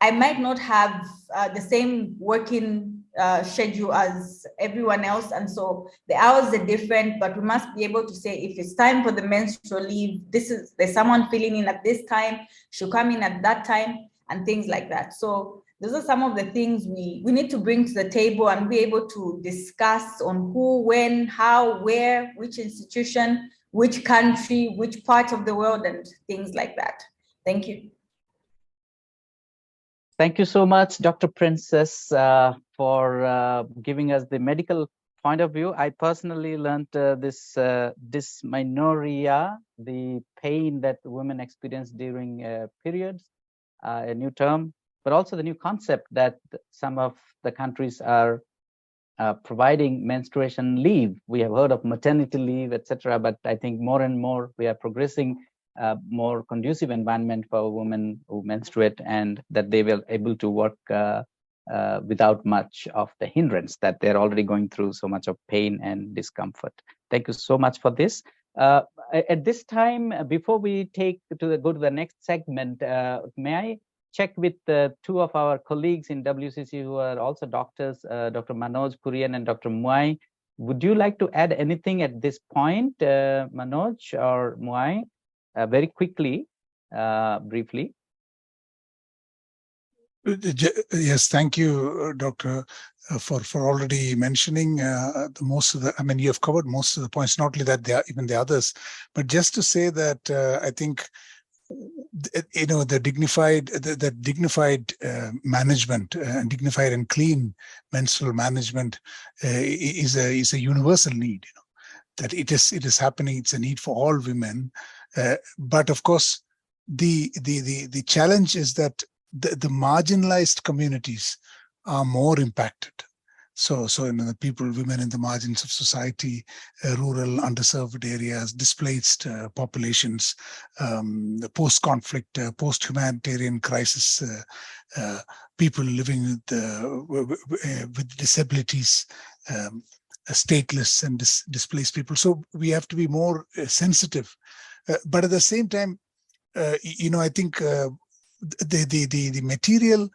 I might not have the same working schedule as everyone else. And so the hours are different, but we must be able to say, if it's time for the menstrual leave, there's someone filling in at this time, should come in at that time, and things like that. So those are some of the things we need to bring to the table and be able to discuss on who, when, how, where, which institution, which country, which part of the world, and things like that. Thank you. Thank you so much, Dr. Princess, for giving us the medical point of view. I personally learned this dysmenorrhea, the pain that women experience during periods, a new term, but also the new concept that some of the countries are providing menstruation leave. We have heard of maternity leave, etc., but I think more and more we are progressing more conducive environment for women who menstruate, and that they will able to work without much of the hindrance that they're already going through so much of pain and discomfort. Thank you so much for this. At this time, before we go to the next segment, may I check with two of our colleagues in WCC who are also doctors, Dr. Manoj Kurian and Dr. Muai. Would you like to add anything at this point, Manoj or Muai? Very quickly, briefly. Yes, thank you, Doctor, for already mentioning most of the. I mean, you have covered most of the points. Not only that, there are even the others, but just to say that I think, the dignified management and dignified and clean menstrual management is a universal need. That it is happening. It's a need for all women, but of course, the challenge is that the marginalized communities are more impacted. So the women in the margins of society, rural, underserved areas, displaced populations, the post-conflict, post-humanitarian crisis, people living with disabilities, stateless and displaced people. So we have to be more sensitive. But at the same time, I think the material,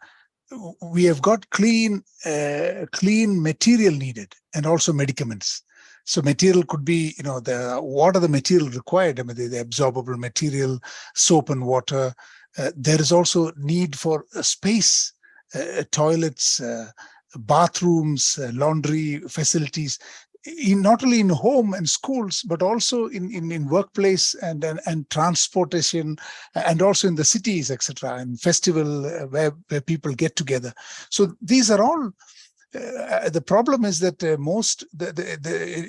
we have got clean material needed, and also medicaments. So material could be, what are the material required? I mean, the absorbable material, soap and water. There is also need for space, toilets, bathrooms, laundry facilities, not only in home and schools, but also in workplace and transportation, and also in the cities, etc., and festival where people get together. So these are all. The problem is that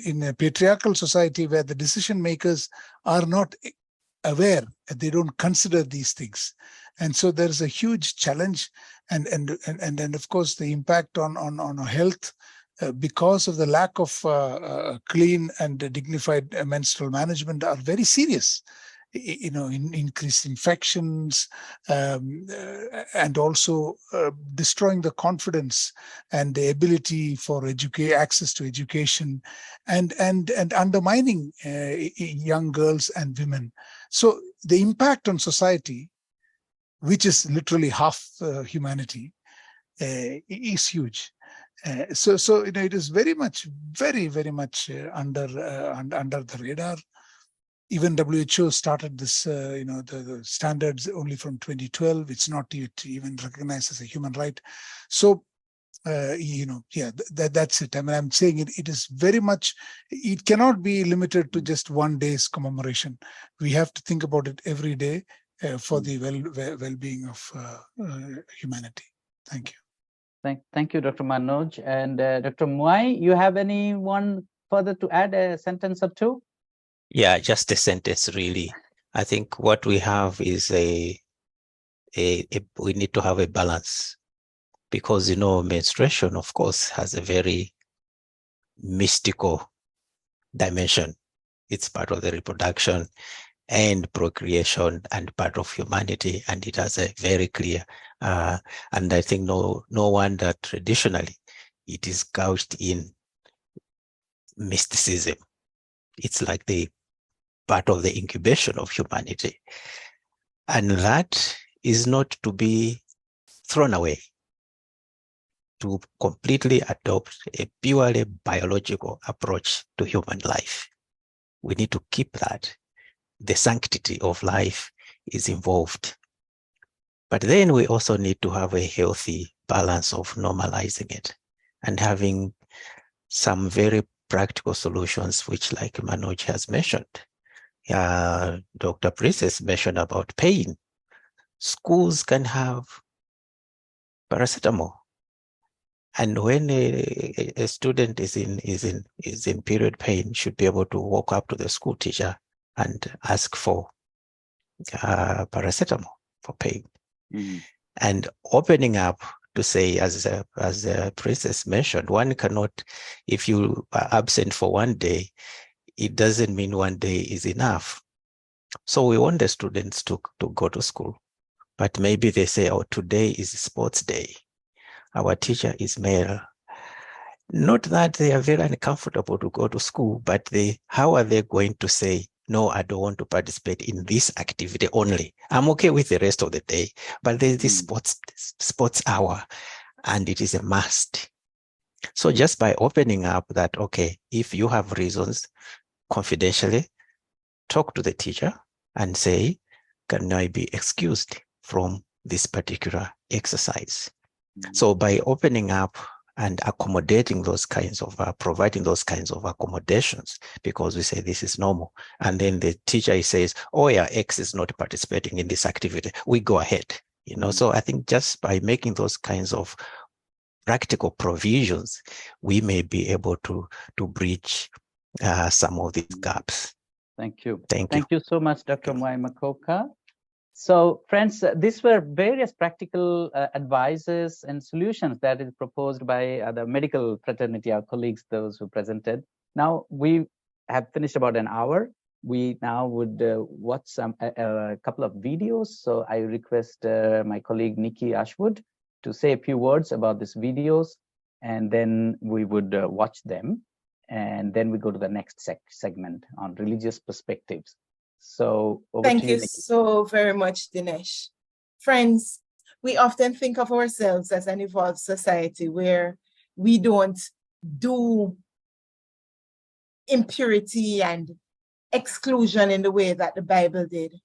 in a patriarchal society where the decision makers are not aware, they don't consider these things, and so there is a huge challenge, and of course the impact on our health. Because of the lack of clean and dignified menstrual management are very serious, increased infections, and also destroying the confidence and the ability for access to education, and undermining young girls and women. So the impact on society, which is literally half humanity, is huge. So it is very much under the radar. Even WHO started this, the standards only from 2012. It's not yet even recognized as a human right. So, that's it. I mean, I'm saying it is very much, it cannot be limited to just one day's commemoration. We have to think about it every day for the well-being of humanity. Thank you. Thank you, Dr. Manoj. And Dr. Muai, you have anyone further to add, a sentence or two? Yeah, just a sentence, really. I think what we have is we need to have a balance, because, menstruation, of course, has a very mystical dimension. It's part of the reproduction and procreation and part of humanity, and it has a very clear, and I think no wonder traditionally it is couched in mysticism. It's like the part of the incubation of humanity, and that is not to be thrown away. To completely adopt a purely biological approach to human life, we need to keep that. The sanctity of life is involved. But then we also need to have a healthy balance of normalizing it and having some very practical solutions, which, like Manoj has mentioned, Dr. Princess mentioned about pain. Schools can have paracetamol. And when a student is in period pain, should be able to walk up to the school teacher and ask for paracetamol for pain. Mm-hmm. And opening up to say, as the Princess mentioned, one cannot, if you are absent for one day, it doesn't mean one day is enough. So we want the students to go to school, but maybe they say, oh, today is sports day. Our teacher is male. Not that they are very uncomfortable to go to school, but how are they going to say, no, I don't want to participate in this activity only. I'm okay with the rest of the day, but there's this sports hour, and it is a must. So just by opening up that, okay, if you have reasons, confidentially talk to the teacher and say, can I be excused from this particular exercise? So by opening up and accommodating those kinds of, providing those kinds of accommodations, because we say this is normal. And then the teacher says, oh yeah, X is not participating in this activity. We go ahead, So I think just by making those kinds of practical provisions, we may be able to bridge some of these gaps. Thank you. Thank you so much, Dr. Muai Makoka. So friends, these were various practical advices and solutions that is proposed by the medical fraternity, our colleagues, those who presented. Now we have finished about an hour. We now would watch a couple of videos. So I request my colleague Nikki Ashwood to say a few words about these videos, and then we would watch them. And then we go to the next segment on religious perspectives. So thank you so very much, Dinesh. Friends, we often think of ourselves as an evolved society where we don't do impurity and exclusion in the way that the Bible did.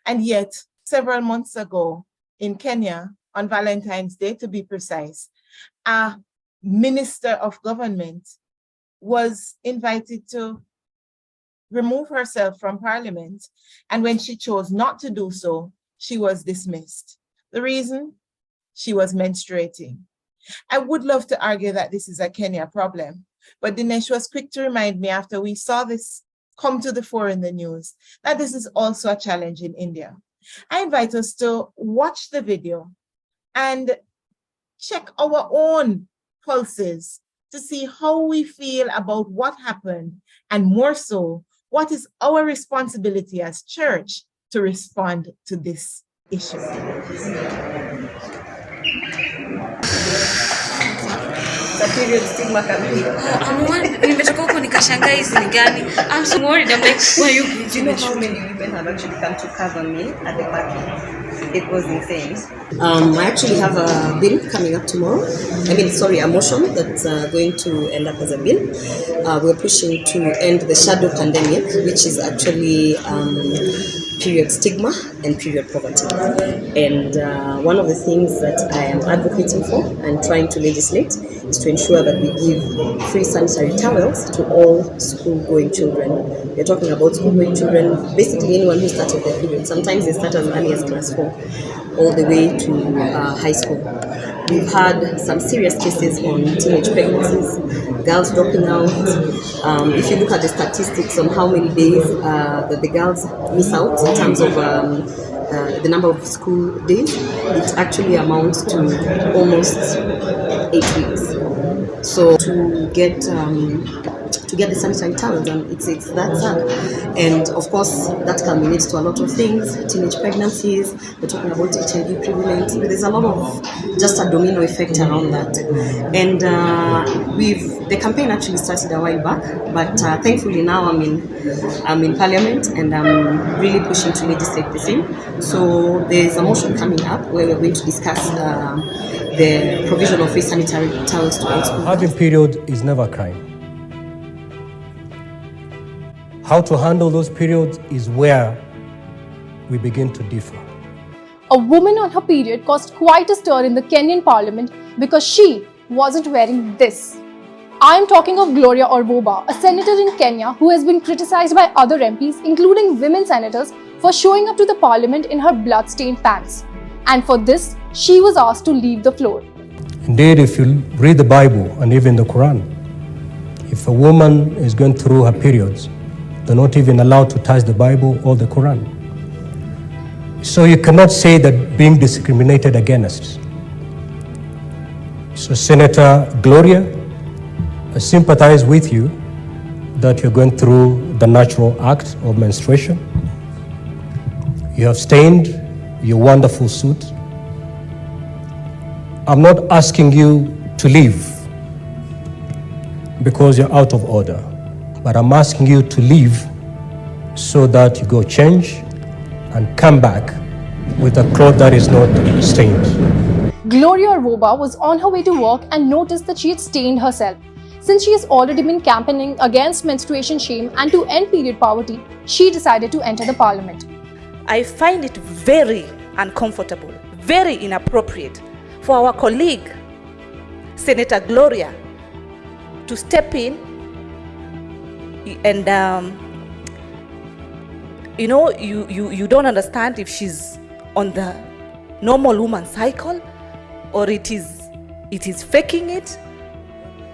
And yet, several months ago in Kenya, on Valentine's Day to be precise, a minister of government was invited to remove herself from parliament. And when she chose not to do so, she was dismissed. The reason? She was menstruating. I would love to argue that this is a Kenya problem, but Dinesh was quick to remind me after we saw this come to the fore in the news that this is also a challenge in India. I invite us to watch the video and check our own pulses to see how we feel about what happened, and more so, what is our responsibility as church to respond to this issue. Nimetoka huko nikashangaa hizi ni gani. I'm so worried. I'm like, why are you Do you know how many women have actually come to cover me at the party? It was insane. I actually have a bill coming up tomorrow. A motion that's going to end up as a bill. We're pushing to end the shadow pandemic, which is actually period stigma and period poverty. And one of the things that I am advocating for and trying to legislate is to ensure that we give free sanitary towels to all school-going children. We're talking about school-going children, basically anyone who started their period. Sometimes they start as early as class 4, all the way to high school. We've had some serious cases on teenage pregnancies, girls dropping out. If you look at the statistics on how many days that the girls miss out in terms of the number of school days, it actually amounts to almost 8 weeks. So to get the sanitary towels, and it's that sad. And of course, that culminates to a lot of things: teenage pregnancies. We're talking about HIV prevalence. There's a lot of just a domino effect around that. And the campaign actually started a while back, but thankfully now I'm in Parliament and I'm really pushing to legislate the same. So there's a motion coming up where we're going to discuss the provision of free sanitary towels to all schools. Having period is never a crime. How to handle those periods is where we begin to differ. A woman on her period caused quite a stir in the Kenyan parliament because she wasn't wearing this. I am talking of Gloria Orwoba, a senator in Kenya who has been criticized by other MPs, including women senators, for showing up to the parliament in her blood-stained pants. And for this, she was asked to leave the floor. Indeed, if you read the Bible and even the Quran, if a woman is going through her periods, they're not even allowed to touch the Bible or the Quran. So you cannot say that being discriminated against. So Senator Gloria, I sympathize with you that you're going through the natural act of menstruation. You have stained your wonderful suit. I'm not asking you to leave because you're out of order, but I'm asking you to leave so that you go change and come back with a cloth that is not stained. Gloria Orwoba was on her way to work and noticed that she had stained herself. Since she has already been campaigning against menstruation shame and to end period poverty, she decided to enter the parliament. I find it very uncomfortable, very inappropriate for our colleague, Senator Gloria, to step in and you don't understand if she's on the normal woman cycle or it is faking it,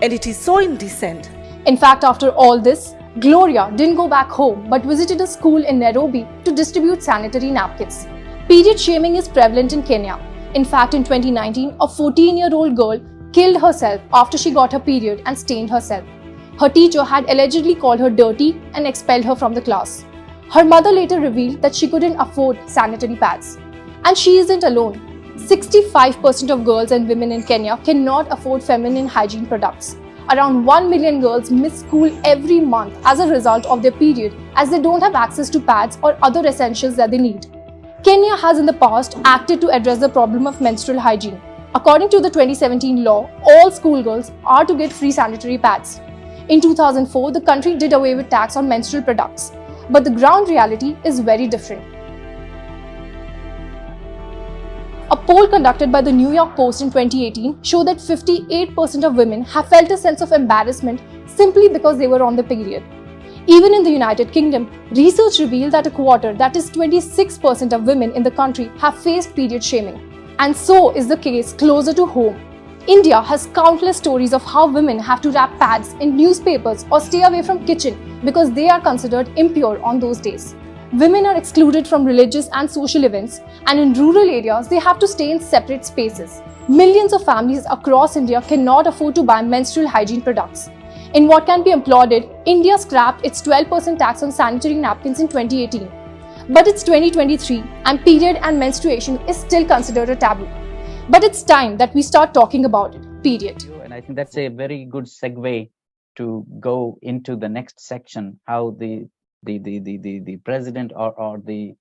and it is so indecent. In fact, after all this, Gloria didn't go back home but visited a school in Nairobi to distribute sanitary napkins. Period shaming is prevalent in Kenya. In fact, in 2019, a 14-year-old girl killed herself after she got her period and stained herself. Her teacher had allegedly called her dirty and expelled her from the class. Her mother later revealed that she couldn't afford sanitary pads. And she isn't alone. 65% of girls and women in Kenya cannot afford feminine hygiene products. Around 1 million girls miss school every month as a result of their period, as they don't have access to pads or other essentials that they need. Kenya has in the past acted to address the problem of menstrual hygiene. According to the 2017 law, all schoolgirls are to get free sanitary pads. In 2004, the country did away with tax on menstrual products. But the ground reality is very different. A poll conducted by the New York Post in 2018 showed that 58% of women have felt a sense of embarrassment simply because they were on the period. Even in the United Kingdom, research revealed that a quarter, that is 26% of women in the country, have faced period shaming. And so is the case closer to home. India has countless stories of how women have to wrap pads in newspapers or stay away from kitchen because they are considered impure on those days. Women are excluded from religious and social events, and in rural areas, they have to stay in separate spaces. Millions of families across India cannot afford to buy menstrual hygiene products. In what can be applauded, India scrapped its 12% tax on sanitary napkins in 2018. But it's 2023 and period and menstruation is still considered a taboo. But it's time that we start talking about it, period. And I think that's a very good segue to go into the next section, how the president or the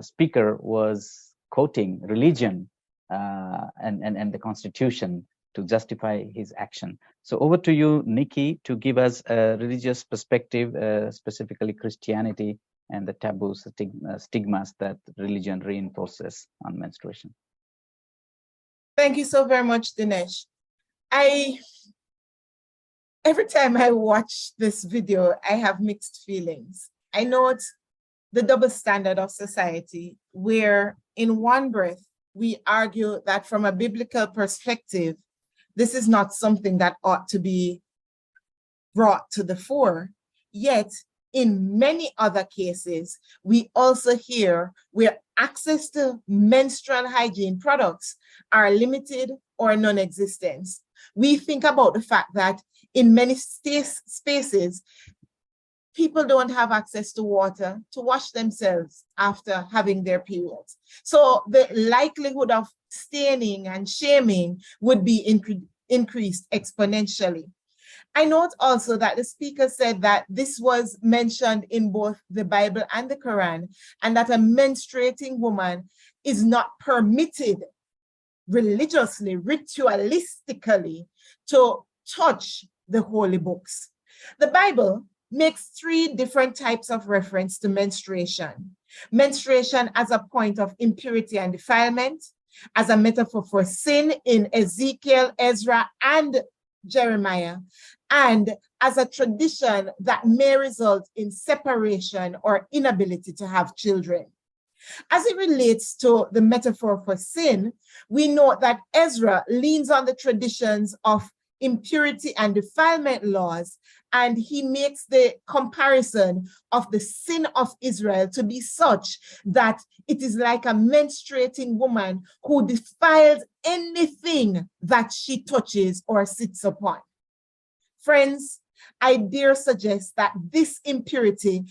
speaker was quoting religion and the constitution to justify his action. So over to you, Nikki, to give us a religious perspective, specifically Christianity and the taboos, stigmas that religion reinforces on menstruation. Thank you so very much, Dinesh. Every time I watch this video, I have mixed feelings. I note the double standard of society, where in one breath, we argue that from a biblical perspective, this is not something that ought to be brought to the fore. Yet, in many other cases, we also hear where access to menstrual hygiene products are limited or non-existent. We think about the fact that in many spaces, people don't have access to water to wash themselves after having their periods. So the likelihood of staining and shaming would be increased exponentially. I note also that the speaker said that this was mentioned in both the Bible and the Quran, and that a menstruating woman is not permitted religiously, ritualistically, to touch the holy books. The Bible makes three different types of reference to menstruation. Menstruation as a point of impurity and defilement, as a metaphor for sin in Ezekiel, Ezra, and Jeremiah, and as a tradition that may result in separation or inability to have children. As it relates to the metaphor for sin, we note that Ezra leans on the traditions of impurity and defilement laws, and he makes the comparison of the sin of Israel to be such that it is like a menstruating woman who defiles anything that she touches or sits upon. Friends, I dare suggest that this impurity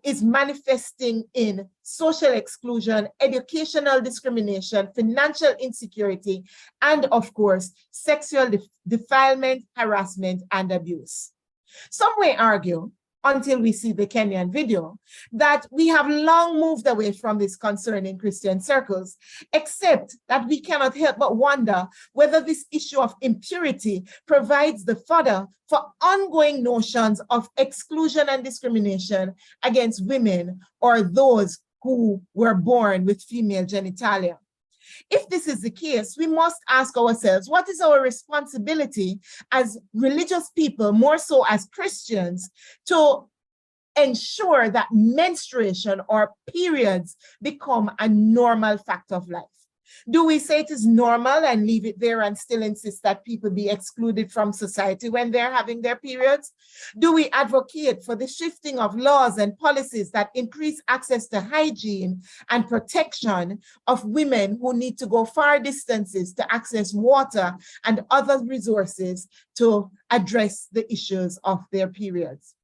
is manifesting in social exclusion, educational discrimination, financial insecurity, and of course, sexual defilement, harassment, and abuse. Some may argue, until we see the Kenyan video, that we have long moved away from this concern in Christian circles, except that we cannot help but wonder whether this issue of impurity provides the fodder for ongoing notions of exclusion and discrimination against women or those who were born with female genitalia. If this is the case, we must ask ourselves, what is our responsibility as religious people, more so as Christians, to ensure that menstruation or periods become a normal fact of life? Do we say it is normal and leave it there and still insist that people be excluded from society when they're having their periods? Do we advocate for the shifting of laws and policies that increase access to hygiene and protection of women who need to go far distances to access water and other resources to address the issues of their periods?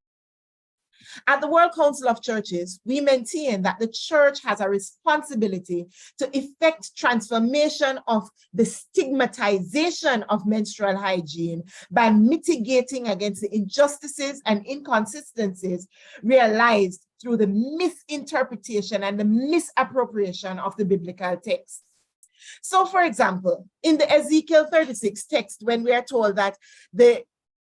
At the World Council of Churches, we maintain that the church has a responsibility to effect transformation of the stigmatization of menstrual hygiene by mitigating against the injustices and inconsistencies realized through the misinterpretation and the misappropriation of the biblical text. So, for example, in the Ezekiel 36 text, when we are told that the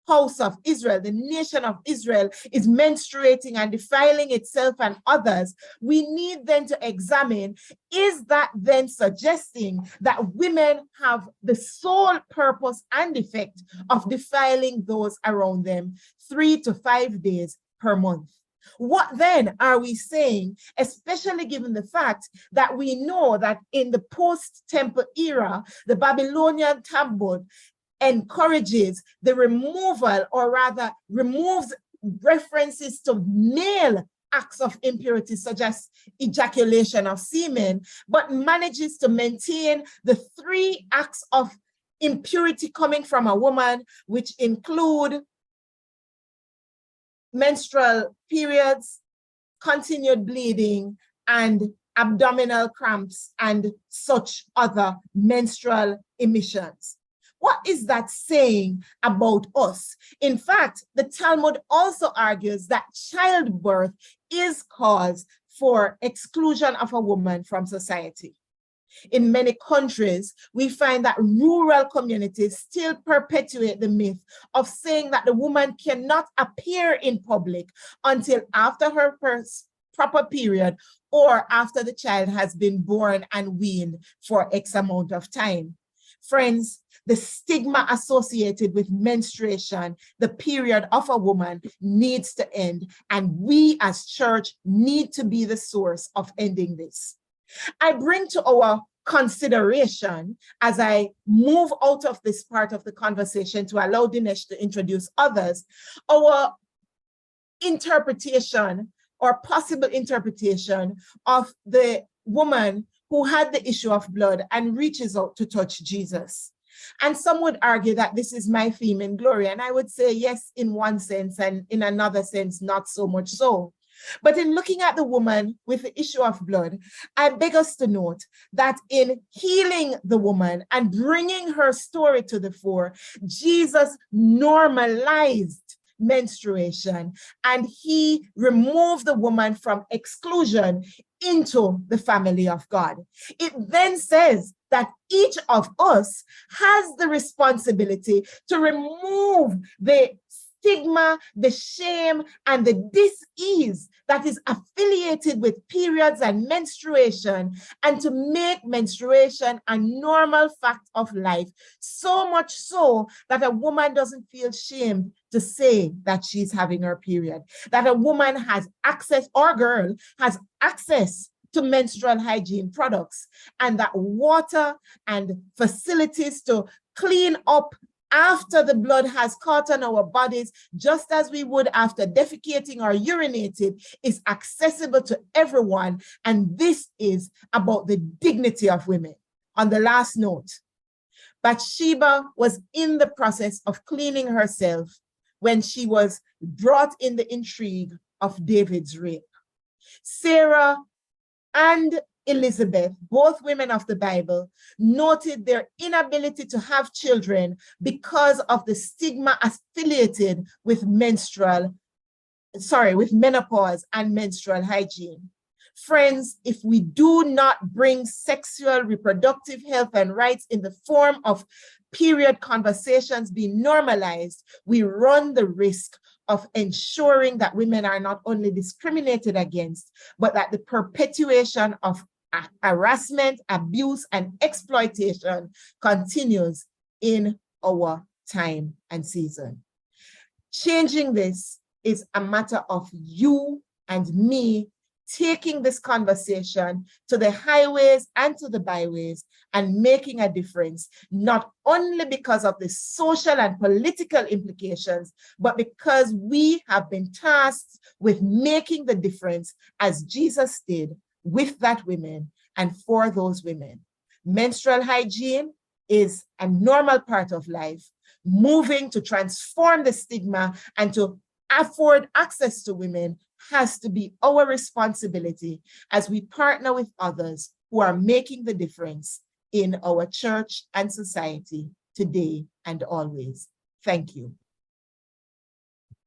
house of Israel, the nation of Israel, is menstruating and defiling itself and others, we need then to examine, is that then suggesting that women have the sole purpose and effect of defiling those around them 3 to 5 days per month? What then are we saying, especially given the fact that we know that in the post-temple era, the Babylonian Talmud encourages the removal, or rather removes references to male acts of impurity, such as ejaculation of semen, but manages to maintain the 3 acts of impurity coming from a woman, which include menstrual periods, continued bleeding, and abdominal cramps, and such other menstrual emissions. What is that saying about us? In fact, the Talmud also argues that childbirth is cause for exclusion of a woman from society. In many countries, we find that rural communities still perpetuate the myth of saying that the woman cannot appear in public until after her proper period or after the child has been born and weaned for X amount of time. Friends, the stigma associated with menstruation, the period of a woman, needs to end, and we as church need to be the source of ending this. I bring to our consideration, as I move out of this part of the conversation to allow Dinesh to introduce others, our interpretation or possible interpretation of the woman who had the issue of blood and reaches out to touch Jesus. And some would argue that this is my theme in glory. And I would say yes, in one sense, and in another sense, not so much so. But in looking at the woman with the issue of blood, I beg us to note that in healing the woman and bringing her story to the fore, Jesus normalized menstruation, and he removed the woman from exclusion into the family of God. It then says that each of us has the responsibility to remove the stigma, the shame, and the dis-ease that is affiliated with periods and menstruation, and to make menstruation a normal fact of life, so much so that a woman doesn't feel shamed to say that she's having her period, that a woman has access, or girl has access to menstrual hygiene products, and that water and facilities to clean up after the blood has caught on our bodies, just as we would after defecating or urinating, is accessible to everyone. And this is about the dignity of women. On the last note, Bathsheba was in the process of cleaning herself when she was brought in the intrigue of David's rape. Sarah and Elizabeth, both women of the Bible, noted their inability to have children because of the stigma affiliated with menopause and menstrual hygiene. Friends, if we do not bring sexual reproductive health and rights in the form of period conversations being normalized, we run the risk of ensuring that women are not only discriminated against, but that the perpetuation of harassment, abuse, and exploitation continues in our time and season. Changing this is a matter of you and me taking this conversation to the highways and to the byways and making a difference, not only because of the social and political implications, but because we have been tasked with making the difference as Jesus did with that women and for those women. Menstrual hygiene is a normal part of life, moving to transform the stigma and to afford access to women has to be our responsibility as we partner with others who are making the difference in our church and society today and always. Thank you.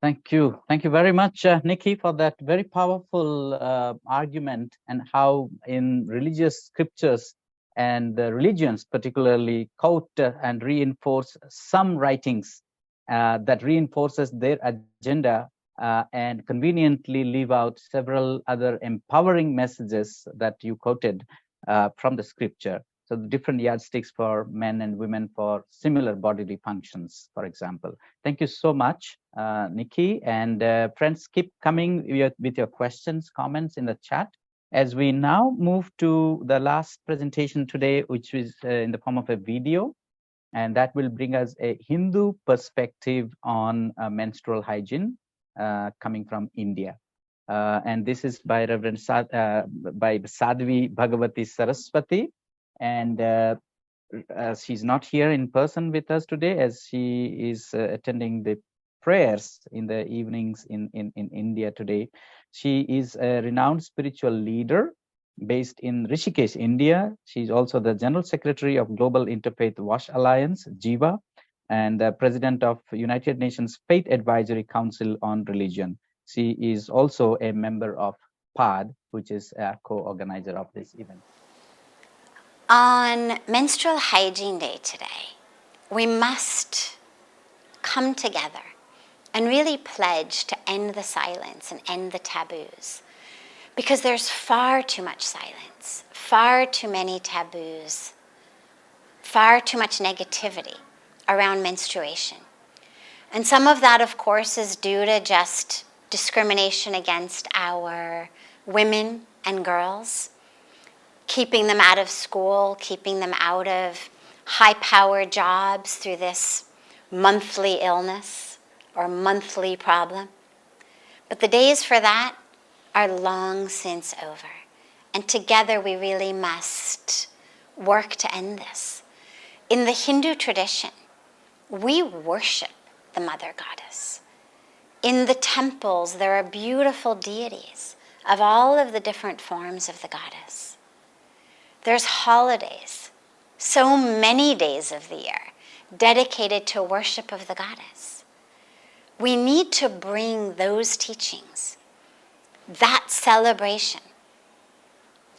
Thank you. Thank you very much, Nikki, for that very powerful argument, and how in religious scriptures and religions particularly quote and reinforce some writings that reinforces their agenda and conveniently leave out several other empowering messages that you quoted from the scripture. So the different yardsticks for men and women for similar bodily functions, for example. Thank you so much, Nikki. And friends, keep coming with your questions, comments in the chat. As we now move to the last presentation today, which is in the form of a video, and that will bring us a Hindu perspective on menstrual hygiene coming from India. And this is by Reverend by Sadhvi Bhagavati Saraswati. And she's not here in person with us today, as she is attending the prayers in the evenings in India today. She is a renowned spiritual leader based in Rishikesh, India. She's also the General Secretary of Global Interfaith Wash Alliance, JIVA, and the President of United Nations Faith Advisory Council on Religion. She is also a member of PAD, which is a co-organizer of this event. On Menstrual Hygiene Day today, we must come together and really pledge to end the silence and end the taboos. Because there's far too much silence, far too many taboos, far too much negativity around menstruation. And some of that, of course, is due to just discrimination against our women and girls, keeping them out of school, keeping them out of high-powered jobs through this monthly illness or monthly problem. But the days for that are long since over. And together we really must work to end this. In the Hindu tradition, we worship the Mother Goddess. In the temples, there are beautiful deities of all of the different forms of the goddess. There's holidays, so many days of the year, dedicated to worship of the goddess. We need to bring those teachings, that celebration,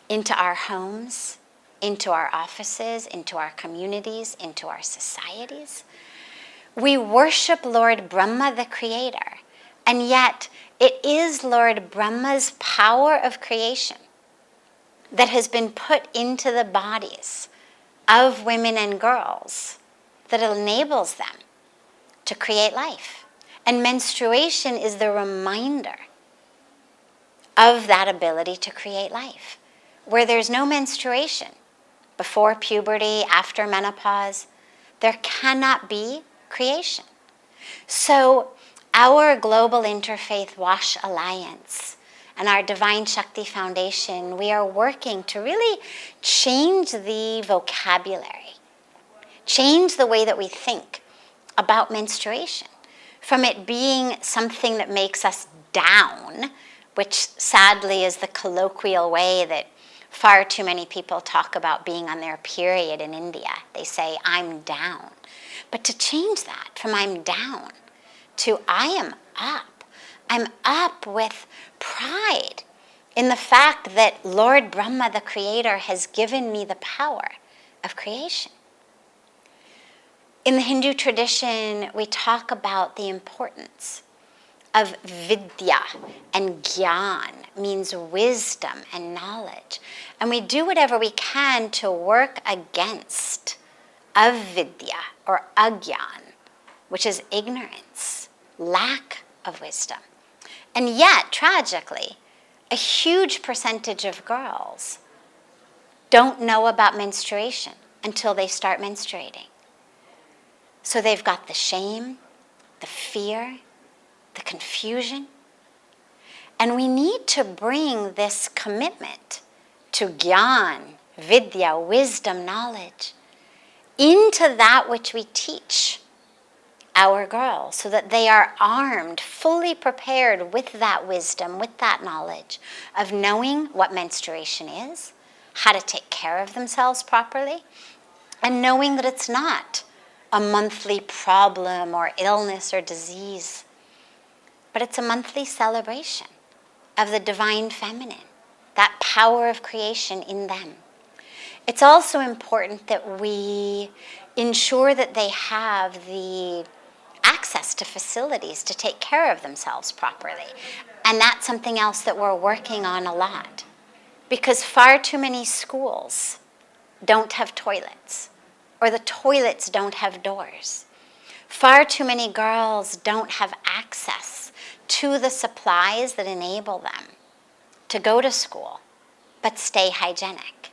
into our homes, into our offices, into our communities, into our societies. We worship Lord Brahma, the creator, and yet it is Lord Brahma's power of creation that has been put into the bodies of women and girls that enables them to create life. And menstruation is the reminder of that ability to create life. Where there's no menstruation, before puberty, after menopause, there cannot be creation. So our Global Interfaith Wash Alliance and our Divine Shakti Foundation, we are working to really change the vocabulary, change the way that we think about menstruation, from it being something that makes us down, which sadly is the colloquial way that far too many people talk about being on their period in India. They say, I'm down. But to change that from I'm down to I am up. I'm up with pride in the fact that Lord Brahma, the creator, has given me the power of creation. In the Hindu tradition, we talk about the importance of vidya, and gyan means wisdom and knowledge. And we do whatever we can to work against avidya or agyan, which is ignorance, lack of wisdom. And yet, tragically, a huge percentage of girls don't know about menstruation until they start menstruating. So they've got the shame, the fear, the confusion. And we need to bring this commitment to gyan, vidya, wisdom, knowledge, into that which we teach our girls, so that they are armed, fully prepared with that wisdom, with that knowledge of knowing what menstruation is, how to take care of themselves properly, and knowing that it's not a monthly problem or illness or disease, but it's a monthly celebration of the divine feminine, that power of creation in them. It's also important that we ensure that they have the access to facilities to take care of themselves properly. And that's something else that we're working on a lot, because far too many schools don't have toilets, or the toilets don't have doors. Far too many girls don't have access to the supplies that enable them to go to school but stay hygienic.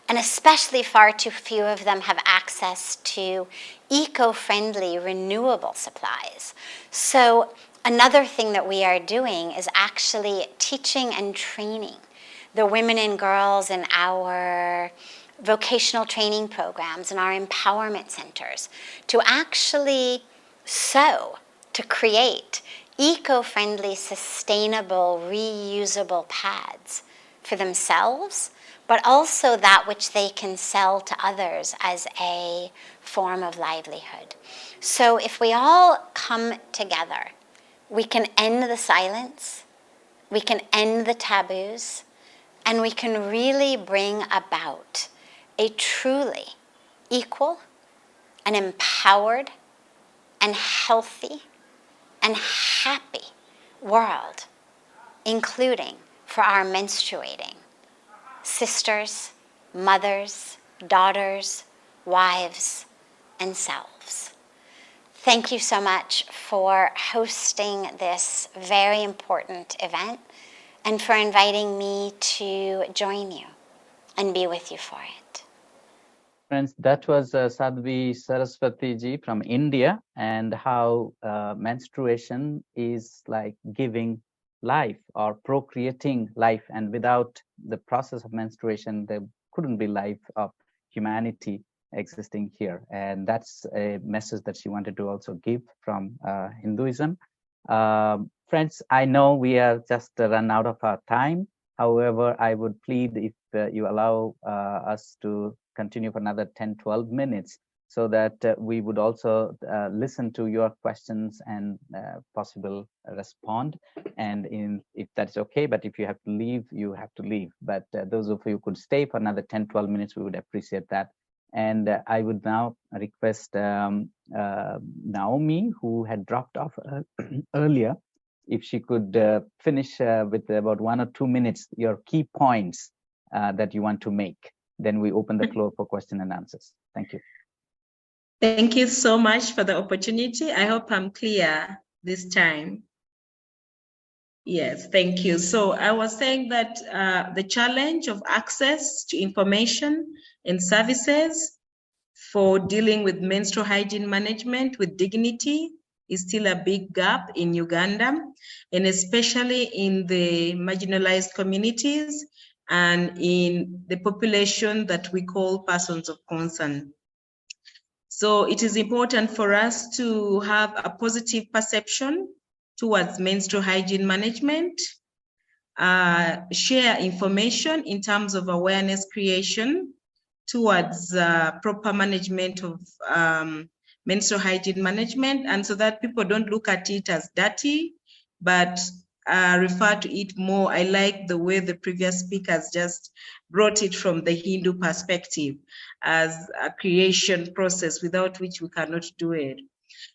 And especially far too few of them have access to eco-friendly, renewable supplies. So another thing that we are doing is actually teaching and training the women and girls in our vocational training programs and our empowerment centers to actually sew, to create eco-friendly, sustainable, reusable pads for themselves, but also that which they can sell to others as a form of livelihood. So if we all come together, we can end the silence, we can end the taboos, and we can really bring about a truly equal and empowered and healthy and happy world, including for our menstruating sisters, mothers, daughters, wives, and selves. Thank you so much for hosting this very important event and for inviting me to join you and be with you for it. Friends, that was Sadhvi Saraswati ji from India, and how menstruation is like giving life or procreating life, and without the process of menstruation there couldn't be life of humanity existing here. And that's a message that she wanted to also give from Hinduism. Friends, I know we are just run out of our time. However, I would plead if you allow us to continue for another 10-12 minutes, so that we would also listen to your questions and possible respond. And if that's okay, but if you have to leave, you have to leave. But those of you who could stay for another 10-12 minutes, we would appreciate that. And I would now request Naomi, who had dropped off earlier, if she could finish with about 1 or 2 minutes, your key points that you want to make. Then we open the floor for question and answers. Thank you. Thank you so much for the opportunity. I hope I'm clear this time. Yes, thank you. So I was saying that the challenge of access to information and services for dealing with menstrual hygiene management with dignity is still a big gap in Uganda, and especially in the marginalized communities and in the population that we call persons of concern. So it is important for us to have a positive perception towards menstrual hygiene management, share information in terms of awareness creation towards proper management of menstrual hygiene management, and so that people don't look at it as dirty, but refer to it more. I like the way the previous speakers just brought it from the Hindu perspective as a creation process without which we cannot do it.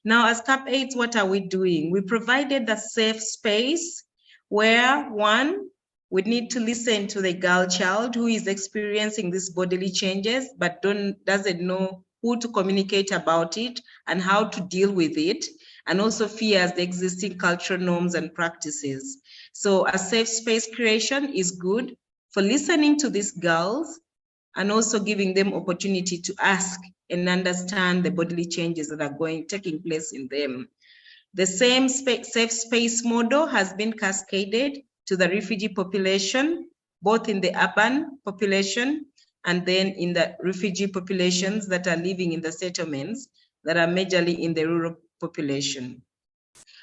Now, as CAP Aids, what are we doing? We provided a safe space where, one, we need to listen to the girl child who is experiencing these bodily changes but doesn't know who to communicate about it and how to deal with it, and also fears the existing cultural norms and practices. So a safe space creation is good for listening to these girls and also giving them opportunity to ask and understand the bodily changes that are taking place in them. The same safe space model has been cascaded to the refugee population, both in the urban population and then in the refugee populations that are living in the settlements that are majorly in the rural population.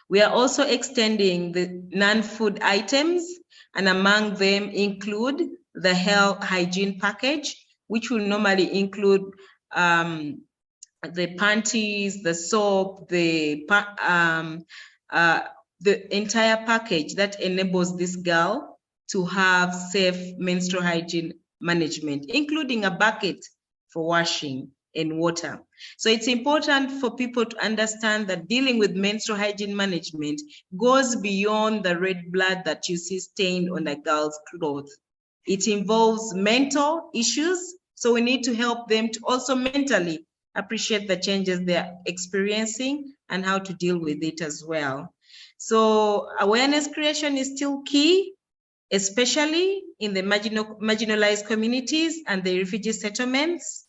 We are also extending the non-food items, and among them include the health hygiene package, which will normally include the panties, the soap, the entire package that enables this girl to have safe menstrual hygiene management, including a bucket for washing and water. So it's important for people to understand that dealing with menstrual hygiene management goes beyond the red blood that you see stained on a girl's clothes. It involves mental issues, so we need to help them to also mentally appreciate the changes they're experiencing and how to deal with it as well. So awareness creation is still key, especially in the marginalized communities and the refugee settlements.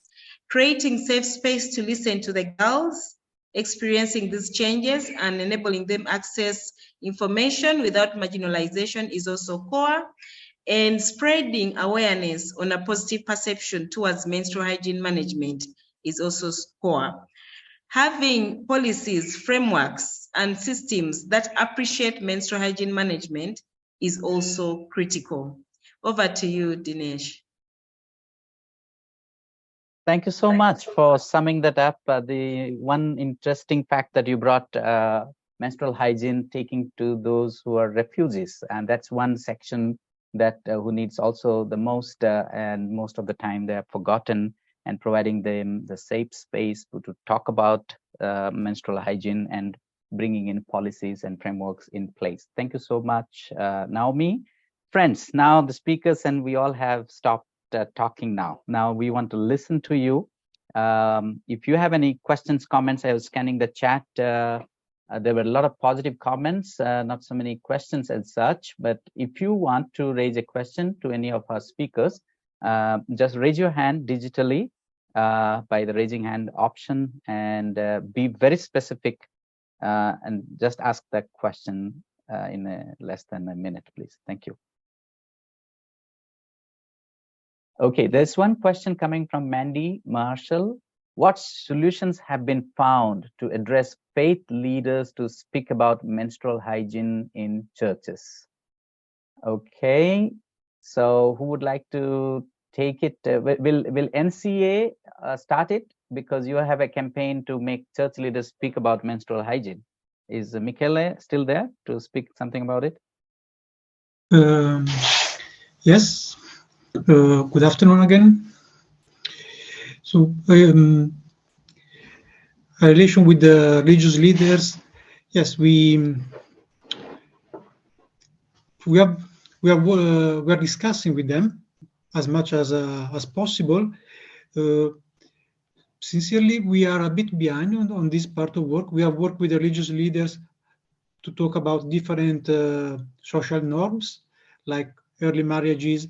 Creating safe space to listen to the girls experiencing these changes and enabling them access information without marginalization is also core. And spreading awareness on a positive perception towards menstrual hygiene management is also core. Having policies, frameworks, and systems that appreciate menstrual hygiene management is also critical. Over to you, Dinesh. Thank you so much for summing that up. The one interesting fact that you brought, menstrual hygiene taking to those who are refugees, and that's one section that who needs also the most, and most of the time they are forgotten, and providing them the safe space to talk about menstrual hygiene and bringing in policies and frameworks in place. Thank you so much, Naomi. Friends, now the speakers and we all have stopped talking now. Now we want to listen to you. If you have any questions, comments, I was scanning the chat. There were a lot of positive comments, not so many questions as such, but if you want to raise a question to any of our speakers, just raise your hand digitally by the raising hand option, and be very specific and just ask that question in less than a minute, please. Thank you. Okay, there's one question coming from Mandy Marshall. What solutions have been found to address faith leaders to speak about menstrual hygiene in churches? Okay, so who would like to take it? Will NCA start it? Because you have a campaign to make church leaders speak about menstrual hygiene. Is Michele still there to speak something about it? Yes. Good afternoon again. So, in relation with the religious leaders, yes, we are discussing with them as much as possible. Sincerely, we are a bit behind on this part of work. We have worked with the religious leaders to talk about different social norms, like early marriages,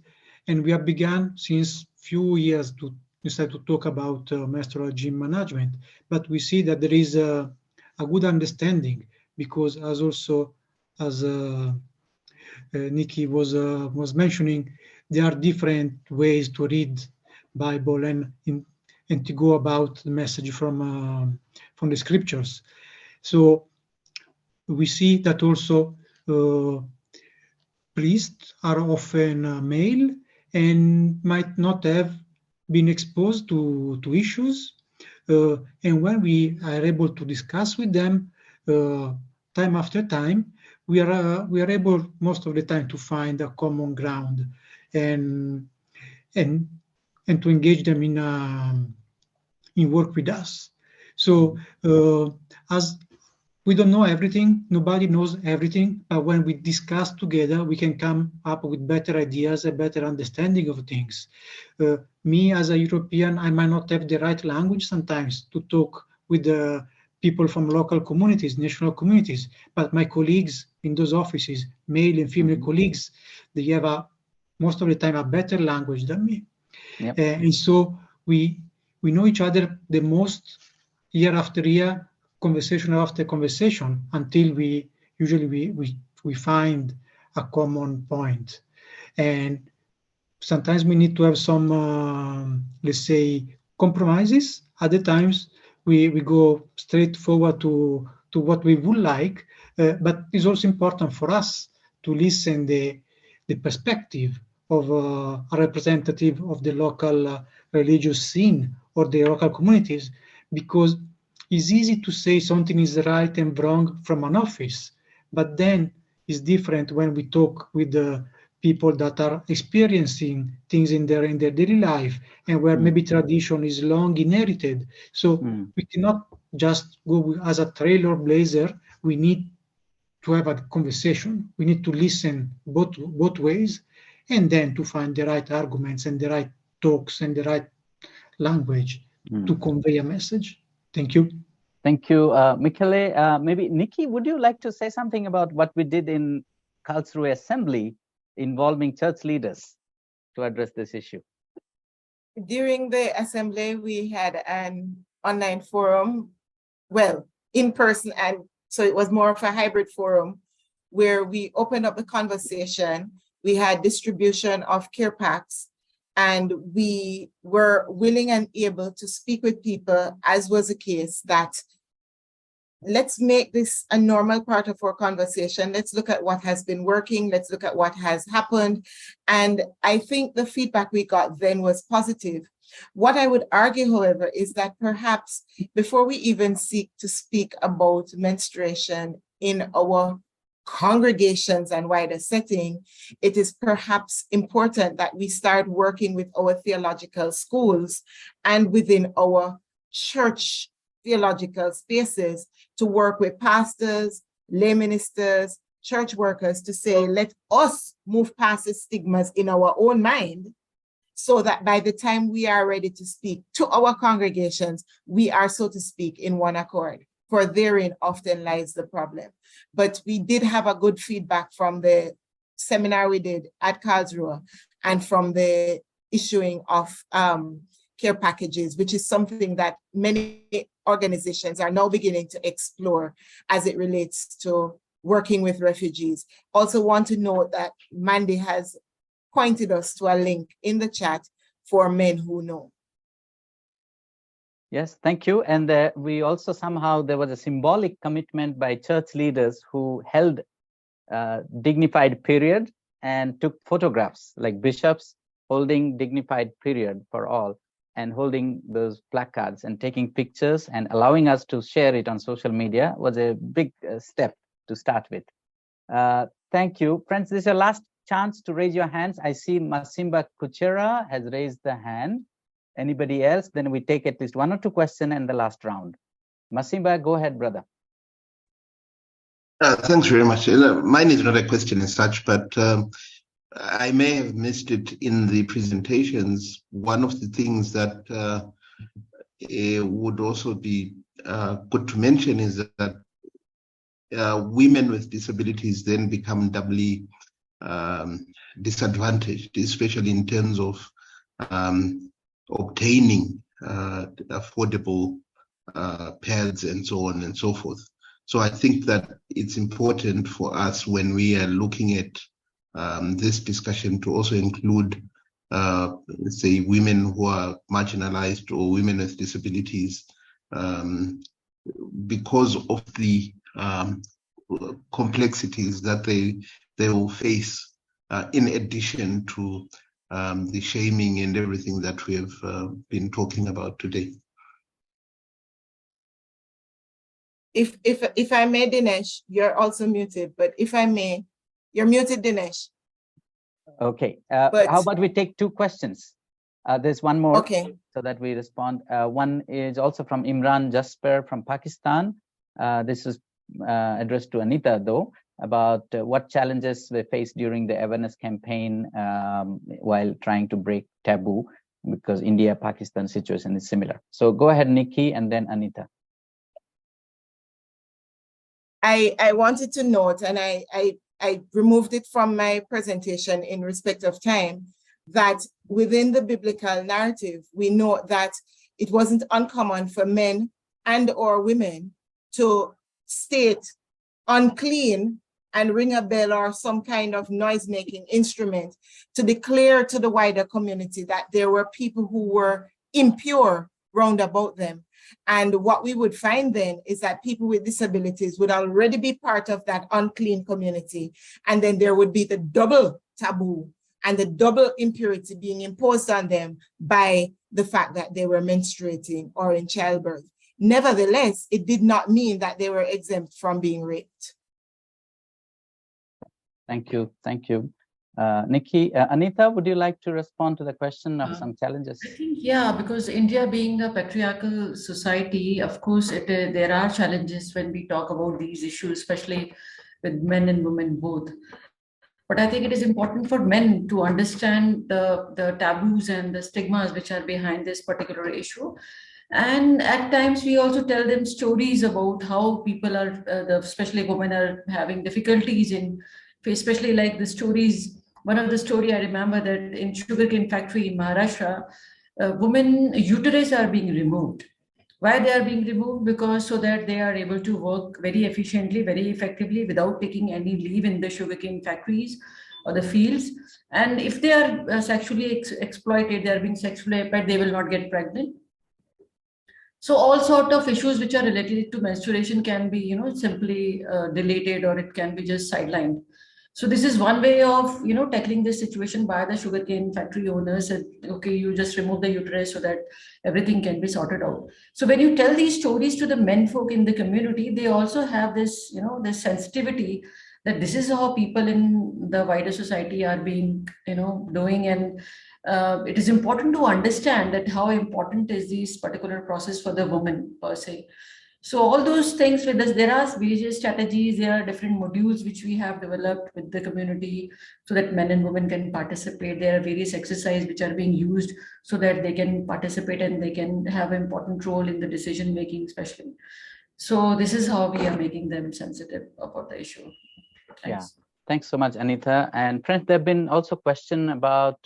and we have begun since few years to decide to talk about menstrual hygiene management. But we see that there is a good understanding, because as Nikki was mentioning, there are different ways to read Bible and to go about the message from the scriptures. So we see that also priests are often male and might not have been exposed to issues. And when we are able to discuss with them time after time, we are able most of the time to find a common ground and to engage them in work with us. So as we don't know everything, nobody knows everything, but when we discuss together, we can come up with better ideas, a better understanding of things. Me as a European, I might not have the right language sometimes to talk with the people from local communities, national communities, but my colleagues in those offices, male and female colleagues, they have most of the time a better language than me. Yep. And so we know each other the most year after year, conversation after conversation, until we find a common point. And sometimes we need to have some, let's say, compromises. Other times we go straight forward to what we would like, but it's also important for us to listen the perspective of a representative of the local religious scene or the local communities, because it's easy to say something is right and wrong from an office, but then it's different when we talk with the people that are experiencing things in their daily life, and where maybe tradition is long inherited. So we cannot just go as a trailblazer. We need to have a conversation. We need to listen both ways, and then to find the right arguments and the right talks and the right language to convey a message. Thank you. Thank you, Michele. Maybe Nikki, would you like to say something about what we did in Karlsruhe Assembly involving church leaders to address this issue? During the assembly, we had an online forum, well, in person, and so it was more of a hybrid forum where we opened up the conversation. We had distribution of care packs, and we were willing and able to speak with people, as was the case, that let's make this a normal part of our conversation. Let's look at what has been working. Let's look at what has happened. And I think the feedback we got then was positive. What I would argue, however, is that perhaps before we even seek to speak about menstruation in our congregations and wider setting, it is perhaps important that we start working with our theological schools and within our church theological spaces to work with pastors, lay ministers, church workers to say, let us move past the stigmas in our own mind, so that by the time we are ready to speak to our congregations, we are, so to speak, in one accord. For therein often lies the problem. But we did have a good feedback from the seminar we did at Karlsruhe and from the issuing of care packages, which is something that many organizations are now beginning to explore as it relates to working with refugees. Also want to note that Mandy has pointed us to a link in the chat for Men Who Know. Yes, thank you. And we also somehow, there was a symbolic commitment by church leaders who held dignified period and took photographs, like bishops holding dignified period for all, and holding those placards and taking pictures and allowing us to share it on social media was a big step to start with. Thank you. Friends, this is your last chance to raise your hands. I see Masimba Kuchera has raised the hand. Anybody else? Then we take at least one or two questions in the last round. Masimba, go ahead, brother. Thanks very much. Mine is not a question as such, but I may have missed it in the presentations. One of the things that would also be good to mention is that women with disabilities then become doubly disadvantaged, especially in terms of obtaining affordable pads and so on and so forth. So I think that it's important for us when we are looking at this discussion to also include, say, women who are marginalized or women with disabilities, because of the complexities that they will face in addition to the shaming and everything that we have been talking about today. If I may, Dinesh, you're also muted, but if I may, you're muted, Dinesh. Okay, how about we take two questions? There's one more, okay, so that we respond. One is also from Imran Jasper from Pakistan. This is addressed to Anita, though, about what challenges they faced during the awareness campaign while trying to break taboo, because India-Pakistan situation is similar. So go ahead, Nikki, and then Anita. I wanted to note, and I removed it from my presentation in respect of time, that within the biblical narrative, we know that it wasn't uncommon for men and or women to state unclean and ring a bell or some kind of noise-making instrument to declare to the wider community that there were people who were impure round about them. And what we would find then is that people with disabilities would already be part of that unclean community. And then there would be the double taboo and the double impurity being imposed on them by the fact that they were menstruating or in childbirth. Nevertheless, it did not mean that they were exempt from being raped. Thank you. Thank you. Nikki, Anita, would you like to respond to the question of some challenges? I think, yeah, because India being a patriarchal society, of course, there are challenges when we talk about these issues, especially with men and women both. But I think it is important for men to understand the taboos and the stigmas which are behind this particular issue. And at times we also tell them stories about how people are, especially women, are having difficulties in, especially like the stories. One of the story I remember that in sugarcane factory in Maharashtra, women uterus are being removed. Why they are being removed? Because so that they are able to work very efficiently, very effectively without taking any leave in the sugarcane factories or the fields. And if they are sexually exploited, they are being sexually exploited, they will not get pregnant. So all sort of issues which are related to menstruation can be, simply deleted, or it can be just sidelined. So this is one way of, tackling this situation by the sugarcane factory owners. And, okay, you just remove the uterus so that everything can be sorted out. So when you tell these stories to the men folk in the community, they also have this, this sensitivity that this is how people in the wider society are being, doing. And it is important to understand that how important is this particular process for the woman per se. So all those things with us, there are various strategies, there are different modules which we have developed with the community so that men and women can participate. There are various exercises which are being used so that they can participate and they can have an important role in the decision making, especially. So this is how we are making them sensitive about the issue. Thanks. Yeah, thanks so much, Anita. And friends, there have been also questions about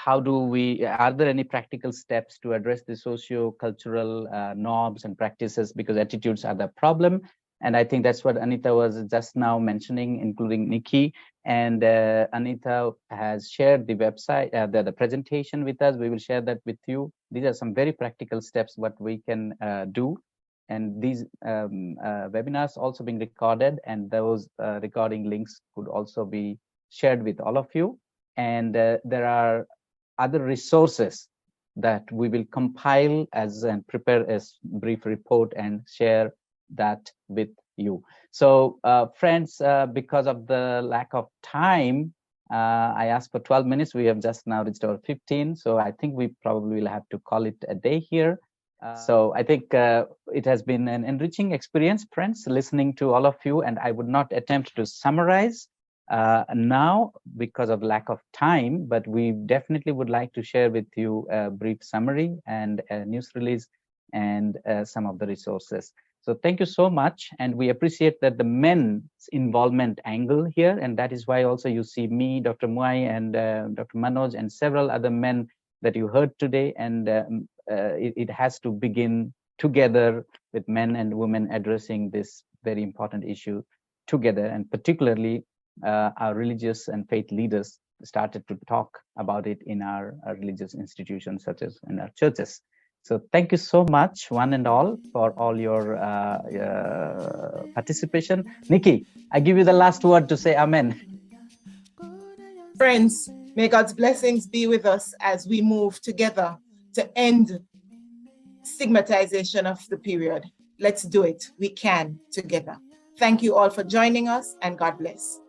are there any practical steps to address the socio-cultural norms and practices, because attitudes are the problem. And I think that's what Anita was just now mentioning, including Nikki. And Anita has shared the website, the presentation with us. We will share that with you. These are some very practical steps what we can do. And these webinars also being recorded, and those recording links could also be shared with all of you. And there are other resources that we will compile and prepare a brief report and share that with you. So friends, because of the lack of time, I asked for 12 minutes. We have just now reached our 15. So I think we probably will have to call it a day here. So I think it has been an enriching experience, friends, listening to all of you. And I would not attempt to summarize now because of lack of time, but we definitely would like to share with you a brief summary and a news release and some of the resources. So thank you so much. And we appreciate that the men's involvement angle here. And that is why also you see me, Dr. Muai, and Dr. Manoj, and several other men that you heard today. And it has to begin together with men and women addressing this very important issue together. And particularly our religious and faith leaders started to talk about it in our religious institutions, such as in our churches. So thank you so much, one and all, for all your participation. Nikki, I give you the last word to say amen. Friends, may God's blessings be with us as we move together to end stigmatization of the period. Let's do it. We can together. Thank you all for joining us, and God bless.